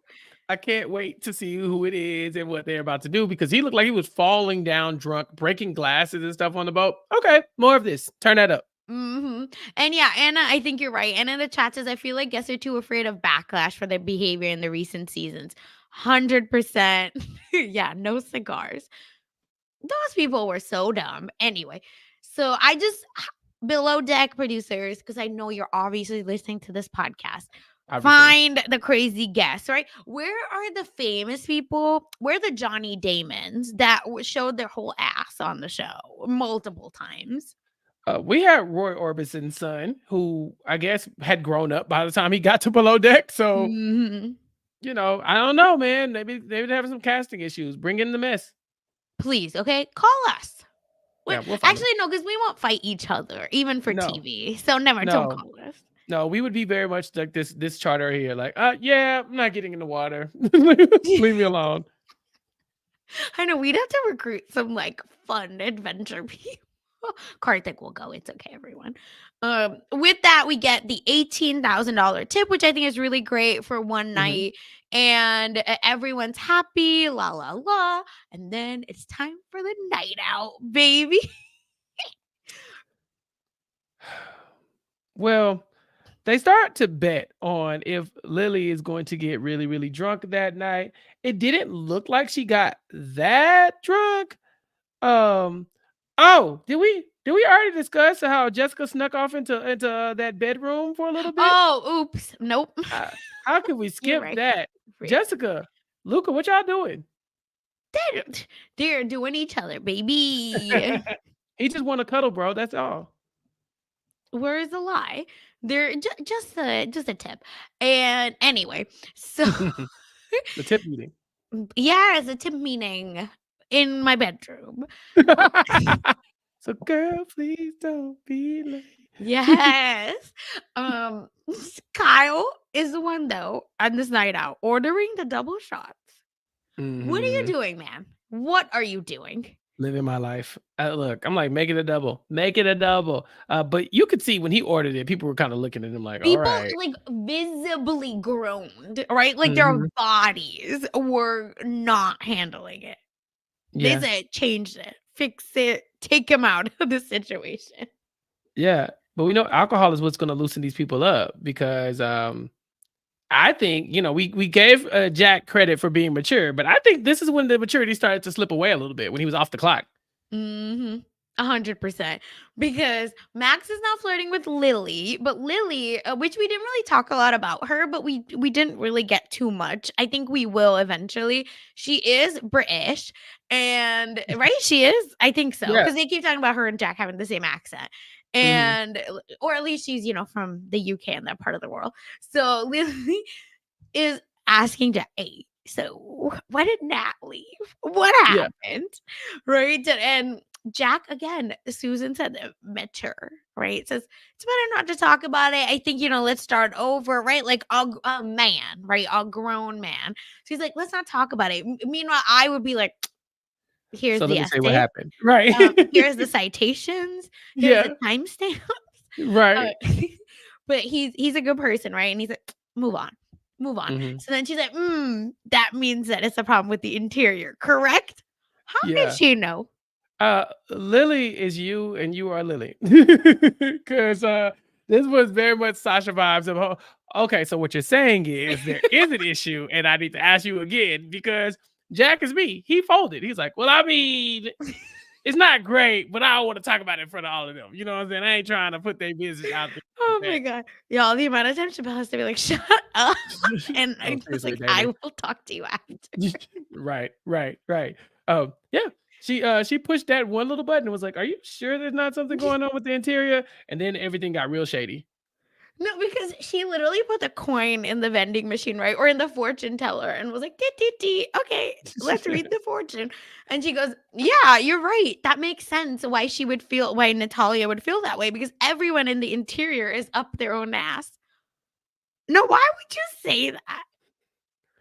I can't wait to see who it is and what they're about to do, because he looked like he was falling down drunk, breaking glasses and stuff on the boat. Okay, more of this. Turn that up. And yeah, Anna, I think you're right. Anna in the chat says, I feel like guests are too afraid of backlash for their behavior in the recent seasons. 100%. Yeah, no cigars. Those people were so dumb. Anyway, so Below Deck producers, because I know you're obviously listening to this podcast, Obviously. find the crazy guests, right? Where are the famous people? Where are the Johnny Damons that showed their whole ass on the show multiple times? We had Roy Orbison's son, who I guess had grown up by the time he got to Below Deck. So, Hmm. I don't know, man. Maybe they're having some casting issues. Bring in the mess. Please, okay? Call us. Yeah, we'll find them. Actually, no, because we won't fight each other, even for No, TV. So never, don't no, call us. no. We would be very much like this charter here. Like, yeah, I'm not getting in the water. Leave me alone. I know we'd have to recruit some like fun adventure people. Karthik will go. It's okay, everyone. With that, we get the $18,000 tip, which I think is really great for one Mhm. night, and everyone's happy. La la la, and then it's time for the night out, baby. Well, they start to bet on if Lily is going to get really, really drunk that night. It didn't look like she got that drunk. Um, oh, did we already discuss how Jessica snuck off into that bedroom for a little bit? Oh, oops. Nope. Uh, how could we You're skip right. that? Right. Jessica, Luca, what y'all doing? They're doing each other, baby. He just want to cuddle, bro. That's all. Where is the lie? They're just a tip. And anyway, so The tip meeting. yeah, it's a tip meeting in my bedroom. So, girl, please don't be late. Yes. Um, Kyle is the one though on this night out ordering the double shots. What are you Mhm. doing, man? What are you doing? Living my life. Look, I'm like, make it a double, make it a double. But you could see when he ordered it, people were kind of looking at him like, all People right. like visibly groaned, right? Like their Mhm. bodies were not handling it. They Yeah, said, "Change it, fix it, take him out of the situation." yeah. But we know alcohol is what's going to loosen these people up, because I think, we gave Jack credit for being mature, but I think this is when the maturity started to slip away a little bit, when he was off the clock. Mhm. 100%. Because Max is now flirting with Lily, but Lily, which we didn't really talk a lot about her, but we didn't really get too much. I think we will eventually. She is British, and right, she is. I think so Yeah. because they keep talking about her and Jack having the same accent, Mhm. and or at least she's from the UK and that part of the world. So Lily is asking Jack, "Hey, so why did Nat leave? What Yeah. happened?" Right? And Jack again, Susan said that mature, right? Says it's better not to talk about it. I think let's start over, right? Like a man, right? A grown man. So he's like, let's not talk about it. Meanwhile, I would be like, here's So let the me say what essay. happened. Right. Here's the citations. Here's Yeah. the timestamp. Uh, Right. but he's a good person, right? And he's like, move on, move on. Mhm. So then she's like, that means that it's a problem with the interior, correct? How did Yeah. she know? Lily is you and you are Lily. Cause this was very much Sasha vibes of, okay, so what you're saying is there is an issue and I need to ask you again, because Jack is me. He folded. He's like, well, I mean, it's not great, but I don't want to talk about it in front of all of them. You know what I'm saying? I ain't trying to put their business out there Oh my like god. Y'all, the amount of times Chappelle has to be like, "Shut up," that. and I Oh, just seriously, like, "I daily. will talk to you after." Right, right, right. Yeah. She pushed that one little button and was like, "Are you sure there's not something going on with the interior?" And then everything got real shady. No, because she literally put the coin in the vending machine, right? Or in the fortune teller and was like, "Dee, dee, dee. Okay, let's read the fortune." And she goes, "Yeah, you're right. That makes sense why Natalia would feel that way because everyone in the interior is up their own ass." No, why would you say that?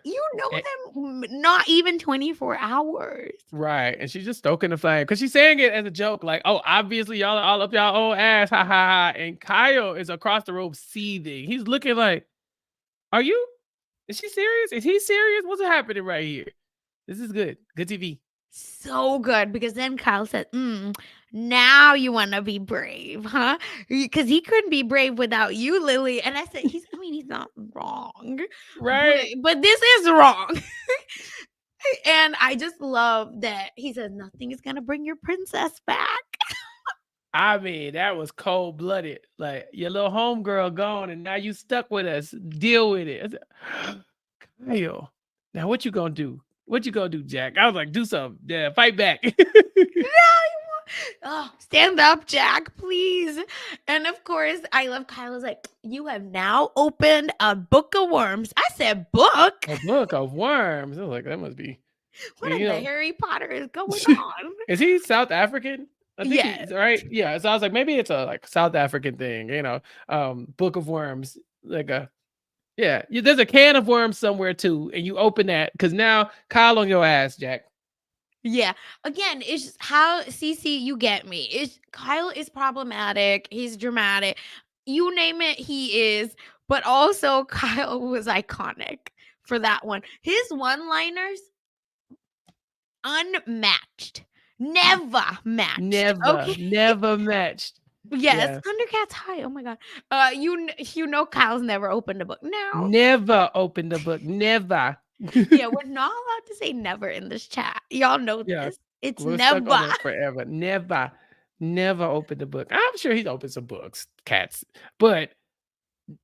You know Eh, them not even 24 hours. right, and she's just stoking the flame because she's saying it as a joke, like, "Oh, obviously y'all are all up y'all own ass, ha ha ha." And Kyle is across the room seething. He's looking like, "Are you? Is she serious? Is he serious? What's happening right here? This is good. Good TV." So good because then Kyle said, now you want to be brave, huh? Because he couldn't be brave without you, Lily." And I said, he's not wrong, but Right. this is wrong. And I just love that he says nothing is gonna bring your princess back. I mean, that was cold blooded. Like your little homegirl gone, and now you stuck with us. Deal with it. I said, Kyle, now what you gonna do? What you gonna do, Jack? I was like, do something. Yeah, fight back. No, oh, stand up, Jack, please. And of course, I love Kyla's like, "You have now opened a book of worms." I said, "Book? A book of worms. I was like, that must be, What you in the know. Harry Potter is going on?" Is he South African? I think Yes. he's right. Yeah. So I was like, maybe it's a like South African thing, Book of Worms. Like a yeah, there's a can of worms somewhere too, and you open that because now Kyle on your ass, Jack. Yeah. Again, it's just how CC, you get me. It's Kyle is problematic. He's dramatic. You name it, he is. But also, Kyle was iconic for that one. His one-liners unmatched. Never matched. Never, Okay. never matched. Yes, Yeah. Thundercats high. Oh my god. You know Kyle's never opened a book. Now, Never opened the book. Never. yeah, we're not allowed to say never in this chat. Y'all know Yeah. this. It's We're stuck never. on that forever. Never, never opened the book. I'm sure he's opened some books, cats, but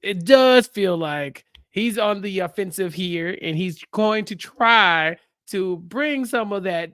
it does feel like he's on the offensive here and he's going to try to bring some of that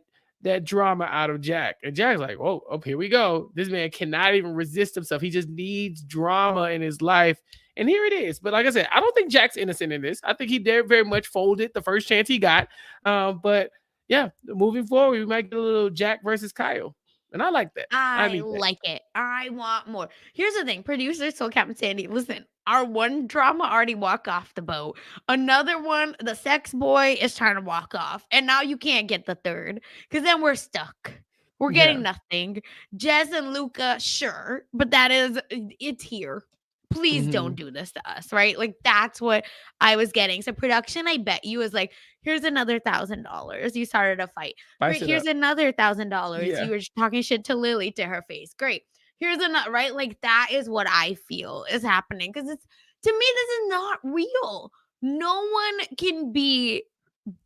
drama out of Jack. And Jack's like, "Whoa, oh, here we go. This man cannot even resist himself. He just needs drama in his life." And here it is. But like I said, I don't think Jack's innocent in this. I think he did very much folded the first chance he got. But yeah, moving forward, we might get a little Jack versus Kyle. And I like that. I I need that. like it. I want more. Here's the thing, producers told Captain Sandy, "Listen, our one drama already walked off the boat. Another one, the sex boy is trying to walk off. And now you can't get the third because then we're stuck. We're Yeah. getting nothing. Jess and Luca, sure, but it's here. Please don't Mhm. do this to us, right?" Like that's what I was getting. So production, I bet you, is like, "Here's another $1,000. You started a fight. Spice Great. it Here's up. another $1,000. Yeah. You were talking shit to Lily to her face. Great. Here's another," right? Like that is what I feel is happening because it's to me this is not real. No one can be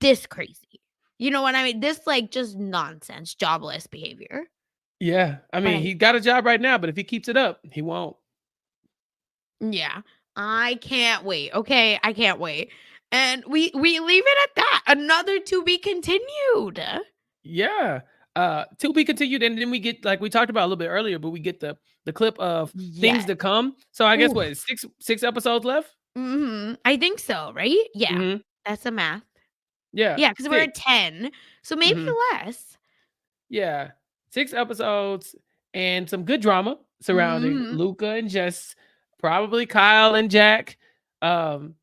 this crazy. You know what I mean? This like just nonsense, jobless behavior. Yeah, I But mean, he got a job right now, but if he keeps it up, he won't. yeah, I can't wait. Okay, I can't wait. And we leave it at that. Another to be continued. Yeah. To be continued, and then we get like we talked about a little bit earlier, but we get the clip of things Yes. to come. So I guess Ooh. what is six episodes left? I think so, right? Yeah. Hmm. That's the math. Yeah, Yeah, because 'cause we're at six. 10, so maybe Hmm. less. Yeah, 6 episodes and some good drama surrounding Mhm. Luca and Jess, probably Kyle and Jack. Um,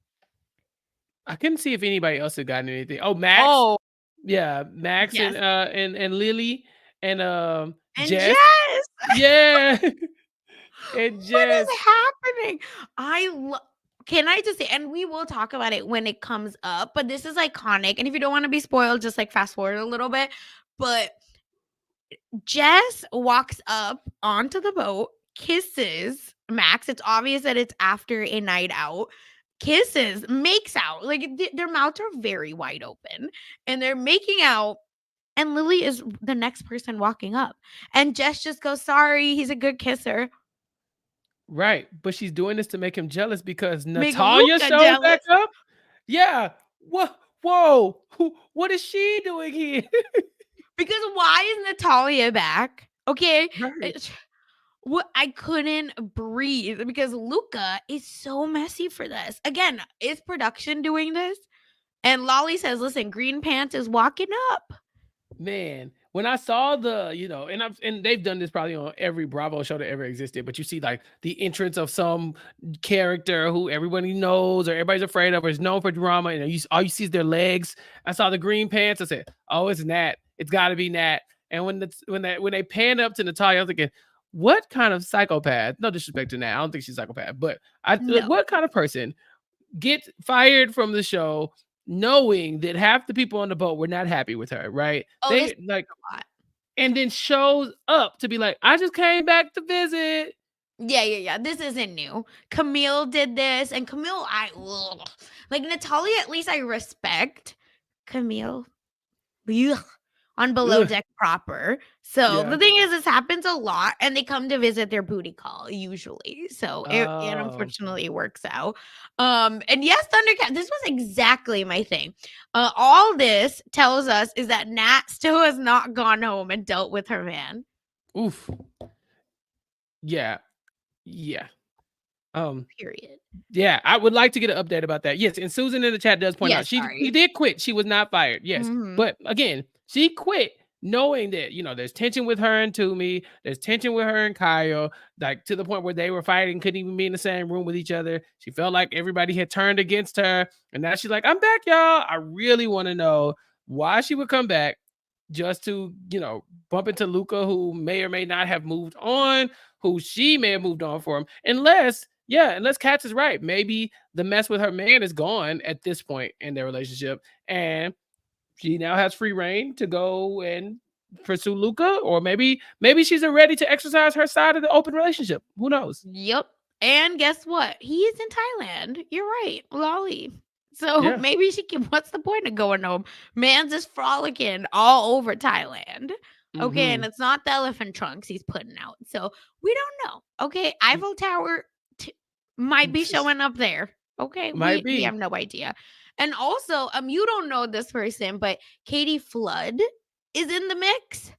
I couldn't see if anybody else had gotten anything. Oh, Max. Oh, Yeah, Max and yes. and Lily and And Jess. Jess! Yeah. And What is Jess. happening? I lo Can I just say, and we will talk about it when it comes up, but this is iconic, and if you don't wanna be spoiled, just, like, fast forward a little bit, but Jess walks up onto the boat, kisses Max. It's obvious that it's after a night out. Kisses, makes out. Like their mouths are very wide open and they're making out. And Lily is the next person walking up. And Jess just goes, sorry, he's a good kisser. Right. But she's doing this to make him jealous because Make Natalia Luca shows back jealous. up. Yeah. Whoa. What is she doing here? Because why is Natalia back? Okay. Right. What I couldn't breathe because Luca is so messy for this. Again, is production doing this? And Lolly says, listen, Green Pants is walking up. Man, when I saw the, and they've done this probably on every Bravo show that ever existed, but you see like the entrance of some character who everybody knows or everybody's afraid of or is known for drama, and all you see is their legs. I saw the Green Pants. I said, "Oh, it's Nat. It's got to be Nat." And when they pan up to Natalia, I was thinking, what kind of psychopath? No disrespect to Nat, I don't think she's a psychopath, but No. what kind of person gets fired from the show knowing that half the people on the boat were not happy with her, right? Oh, They this like, a lot. and then shows up to be like, I just came back to visit. Yeah. This isn't new. Camille did this, and Camille, like Natalia, at least I respect. Camille, ugh, on Below Ugh, Deck proper. So yeah. the thing is, this happens a lot, and they come to visit their booty call usually. So it unfortunately works out. And yes, Thundercat, this was exactly my thing. All this tells us is that Nat still has not gone home and dealt with her man. Oof. Yeah. Period. Yeah, I would like to get an update about that. Yes, and Susan in the chat does point out Yes, she sorry. did quit. She was not fired. Yes, Mhm. but again, she quit knowing that there's tension with her and Toomey. There's tension with her and Kyle, like to the point where they were fighting, couldn't even be in the same room with each other. She felt like everybody had turned against her, and now she's like, "I'm back, y'all." I really want to know why she would come back just to bump into Luca, who may or may not have moved on, who she may have moved on for him, unless Katz is right. Maybe the mess with her man is gone at this point in their relationship, and she now has free reign to go and pursue Luca, or maybe she's ready to exercise her side of the open relationship. Who knows? Yep. And guess what? He's in Thailand. You're right, Lolly. So Yeah. maybe she can. What's the point of going home? Man's just frolicking all over Thailand. Okay, and it's not the elephant trunks he's putting out. So we don't know. Okay, Eiffel Tower might be showing up there. Okay, Might we be. have no idea. And also, you don't know this person, but Katie Flood is in the mix.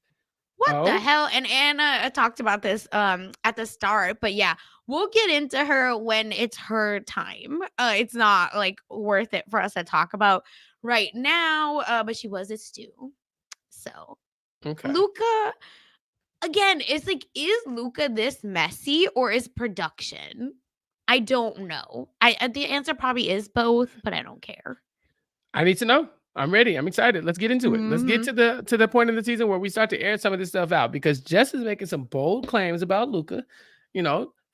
What the hell? And Anna talked about this at the start, but yeah, we'll get into her when it's her time. It's not like worth it for us to talk about right now, but she was a stew. So Okay. Luca, again, it's like, is Luca this messy or is production? I don't know. The answer probably is both, but I don't care. I need to know. I'm ready. I'm excited. Let's get into it. Let's get to the point in the season where we start to air some of this stuff out, because Jess is making some bold claims about Luca.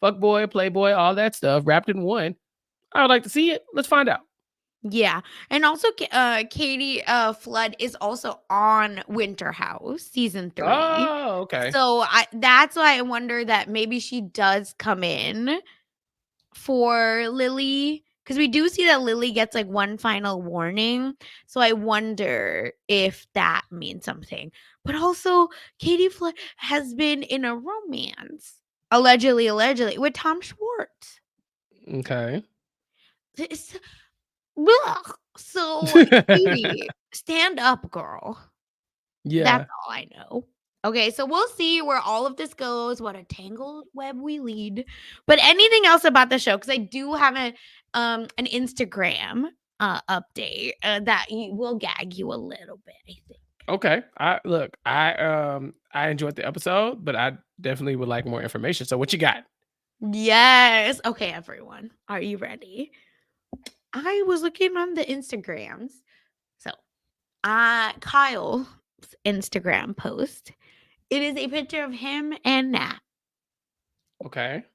Fuck boy, playboy, all that stuff wrapped in one. I would like to see it. Let's find out. Yeah. And also Katie Flood is also on Winter House season 3. Oh, okay. So that's why I wonder that maybe she does come in for Lily, because we do see that Lily gets like one final warning. So I wonder if that means something. But also Katie Flood has been in a romance, allegedly, with Tom Schwartz. Okay. So, Katie, stand up, girl. Yeah. That's all I know. Okay, so we'll see where all of this goes, what a tangled web we lead. But anything else about the show? Because I do have an Instagram update that will gag you a little bit, I think. Okay. I enjoyed the episode, but I definitely would like more information. So what you got? Yes. Okay, everyone. Are you ready? I was looking on the Instagrams. So, Kyle's Instagram post. It is a picture of him and Nat. Okay.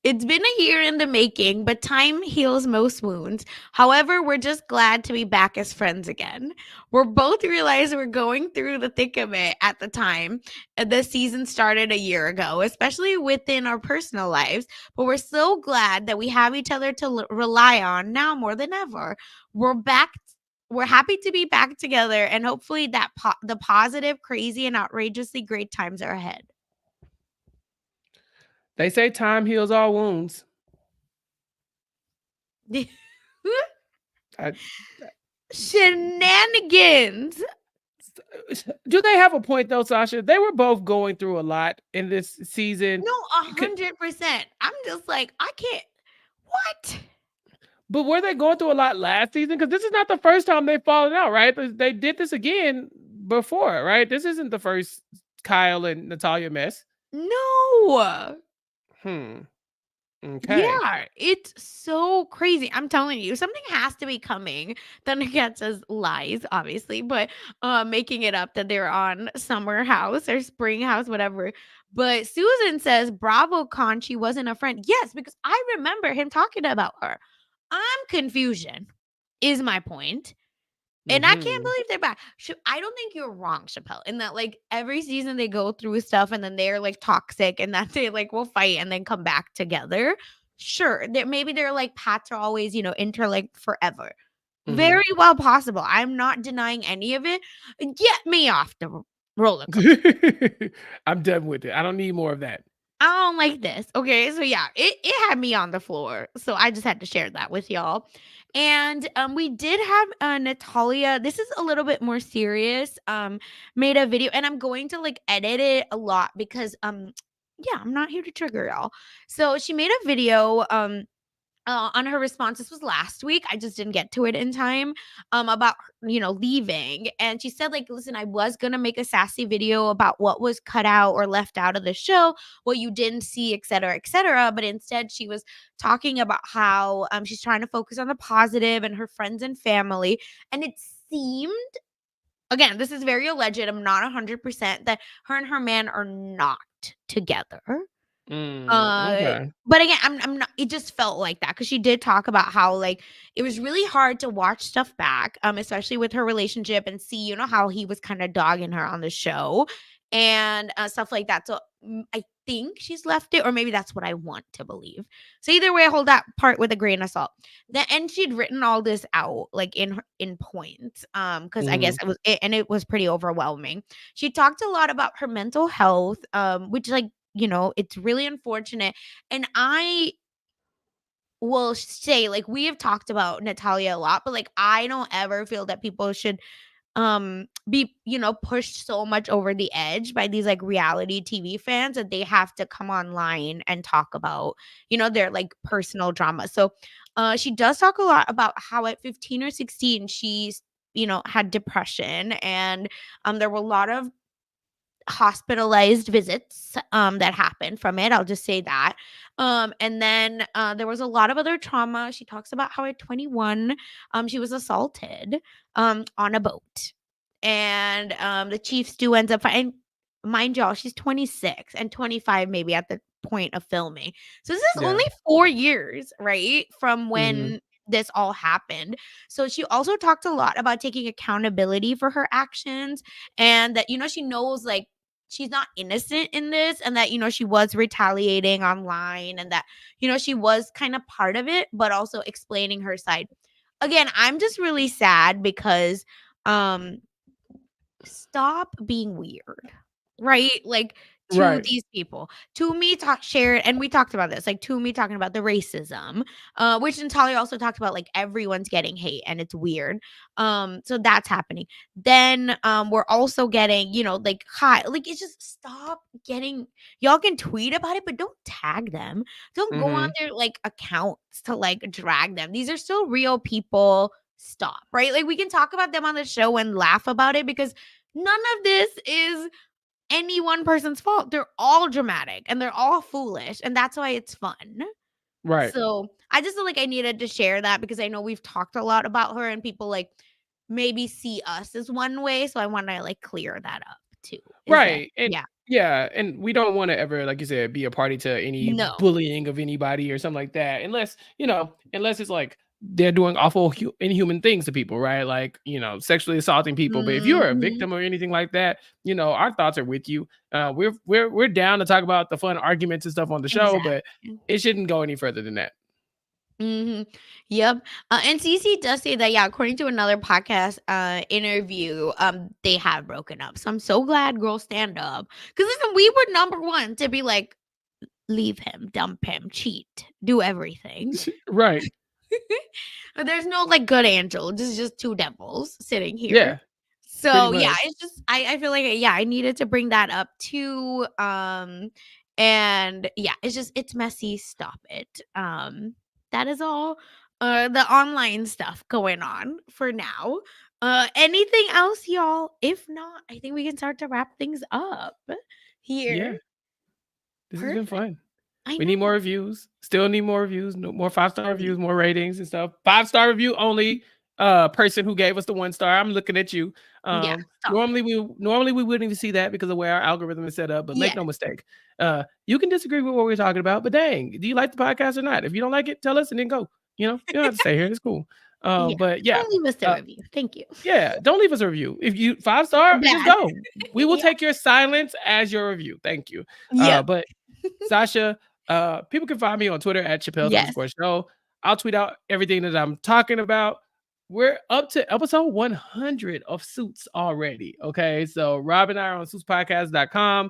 It's been a year in the making, but time heals most wounds. However, we're just glad to be back as friends again. We're both realize we're going through the thick of it at the time the season started a year ago, especially within our personal lives. But we're so glad that we have each other to rely on now more than ever. We're back we're happy to be back together, and hopefully that the positive, crazy, and outrageously great times are ahead. They say time heals all wounds. I, Shenanigans. do they have a point though, Sasha? They were both going through a lot in this season. No, 100%. I'm just like, I can't. What? But were they going through a lot last season? Because this is not the first time they've fallen out, right? They did this again before, right? This isn't the first Kyle and Natalia mess. No. Okay. Yeah, it's so crazy. I'm telling you, something has to be coming. Thundercat says lies, obviously, but making it up that they're on Summer House or Spring House, whatever. But Susan says, Bravo Con, she wasn't a friend. Yes, because I remember him talking about her. I'm confusion, is my point. And I can't Mhm. believe they're back. I don't think you're wrong, Chappelle, in that like every season they go through stuff and then they're like toxic and that they like will fight and then come back together. Sure, maybe they're like paths are always, interlinked forever. Mhm. Very well possible. I'm not denying any of it. Get me off the roller coaster. I'm done with it. I don't need more of that. I don't like this. Okay. So yeah, it had me on the floor. So I just had to share that with y'all. And we did have Natalia. This is a little bit more serious. Made a video and I'm going to like edit it a lot because yeah, I'm not here to trigger y'all. So she made a video on her response. This was last week. I just didn't get to it in time. About leaving, and she said like, "Listen, I was gonna make a sassy video about what was cut out or left out of the show, what you didn't see, etc., etc." But instead, she was talking about how she's trying to focus on the positive and her friends and family, and it seemed. Again, this is very alleged. I'm not 100% that her and her man are not together. Okay. But again, I'm not it just felt like that because she did talk about how, like, it was really hard to watch stuff back, especially with her relationship and see, how he was kinda dogging her on the show and, stuff like that. So, I think she's left it, or maybe that's what I want to believe. So either way, I hold that part with a grain of salt. And she'd written all this out, like, in points, because I guess Mhm. it was pretty overwhelming. She talked a lot about her mental health, which, like, it's really unfortunate. And I will say, like, we have talked about Natalia a lot, but like, I don't ever feel that people should be, pushed so much over the edge by these like reality TV fans that they have to come online and talk about, their like personal drama. So she does talk a lot about how at 15 or 16 she's, had depression, and there were a lot of hospitalized visits that happened from it. I'll just say that. And then there was a lot of other trauma. She talks about how at 21 she was assaulted on a boat, and the chief stew ends up and mind y'all, she's 26 and 25 maybe at the point of filming. So this is Yeah. only 4 years, right, from Mhm. when this all happened. So she also talked a lot about taking accountability for her actions, and that, she knows like she's not innocent in this, and that, she was retaliating online, and that, she was kind of part of it, but also explaining her side. Again, I'm just really sad because um stop being weird, right? Like, to Right. these people. To me, shared, and we talked about this, like, to me talking about the racism, which Natalia also talked about, like, everyone's getting hate and it's weird. So that's happening. Then we're also getting, like, hi, like, it's just stop getting, y'all can tweet about it, but don't tag them. Don't go on Mhm. their like accounts to like drag them. These are still real people. Stop, right? Like, we can talk about them on the show and laugh about it because none of this is any one person's fault. They're all dramatic and they're all foolish, and that's why it's fun. Right. So, I just feel like I needed to share that because I know we've talked a lot about her and people, like, maybe see us as one way, so I wanna, like, clear that up too. Is that Right. And yeah. yeah, and we don't want to ever, like you said, be a party to any No. bullying of anybody or something like that, unless unless it's like they're doing awful inhuman things to people, right? Like sexually assaulting people. But if you're a Mhm. victim or anything like that, our thoughts are with you. We're down to talk about the fun arguments and stuff on the show, but Exactly. it shouldn't go any further than that. Mhm. Yep. And Cece does say that, yeah, according to another podcast interview, they have broken up. So I'm so glad girls stand up. Because listen, we were number one to be like, leave him, dump him, cheat, do everything. Right. There's no like good angel. This is just two devils sitting here. Yeah, pretty So yeah, much. it's just I feel like yeah, I needed to bring that up too. And yeah, it's messy. Stop it. That is all the online stuff going on for now. Anything else, y'all? If not, I think we can start to wrap things up here. Yeah, this has been Perfect. fun. I We need more know. reviews. Still need more reviews. No more 5-star reviews, more ratings and stuff. 5-star review only. Person who gave us the 1 star. I'm looking at you. Yeah, stop it. Normally we wouldn't even see that because of where our algorithm is set up. But make Yeah. no mistake, you can disagree with what we're talking about. But dang, do you like the podcast or not? If you don't like it, tell us and then go. You don't have to stay here. It's cool. Yeah. But yeah, Don't leave us a uh, review. Thank you. yeah. Don't leave us a review. If you 5-star, just Bad. go. We will Yeah. take your silence as your review. Thank you. Yep. But Sasha, people can find me on Twitter at Chappell's Yes. underscore show. I'll tweet out everything that I'm talking about. We're up to episode 100 of Suits already. Okay. So Rob and I are on suitspodcast.com,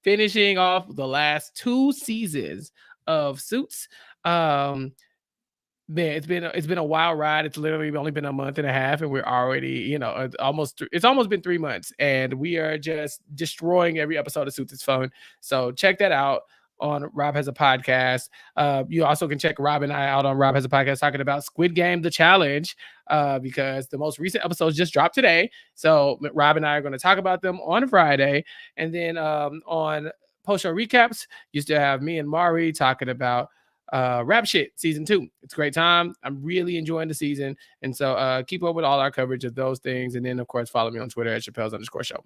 finishing off the last 2 seasons of Suits. Man, it's been a wild ride. It's literally only been a month and a half, and we're already, it's almost been 3 months, and we are just destroying every episode of Suits. It's fun. So check that out on Rob Has a Podcast. You also can check Rob and I out on Rob Has a Podcast talking about Squid Game: The Challenge, because the most recent episodes just dropped today. So Rob and I are going to talk about them on Friday, and then on post show recaps, you still have me and Mari talking about rap shit season 2. It's a great time. I'm really enjoying the season, and so keep up with all our coverage of those things, and then of course follow me on Twitter at Chappell's underscore show.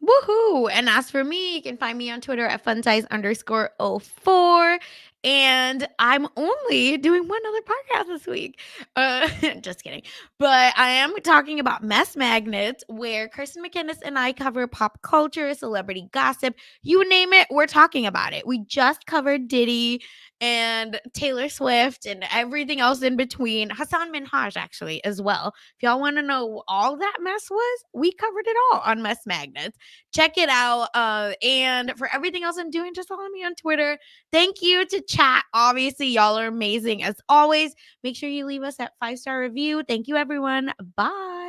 Woohoo! And as for me, you can find me on Twitter at funsize_04. And I'm only doing one other podcast this week. Just kidding. But I am talking about Mess Magnets, where Kirsten McInnes and I cover pop culture, celebrity gossip, you name it, we're talking about it. We just covered Diddy and Taylor Swift and everything else in between. Hassan Minhaj, actually, as well. If y'all want to know what all that mess was, we covered it all on Mess Magnets. Check it out. And for everything else I'm doing, just follow me on Twitter. Thank you to chat. Obviously, y'all are amazing as always. Make sure you leave us that 5-star review. Thank you, everyone. Bye.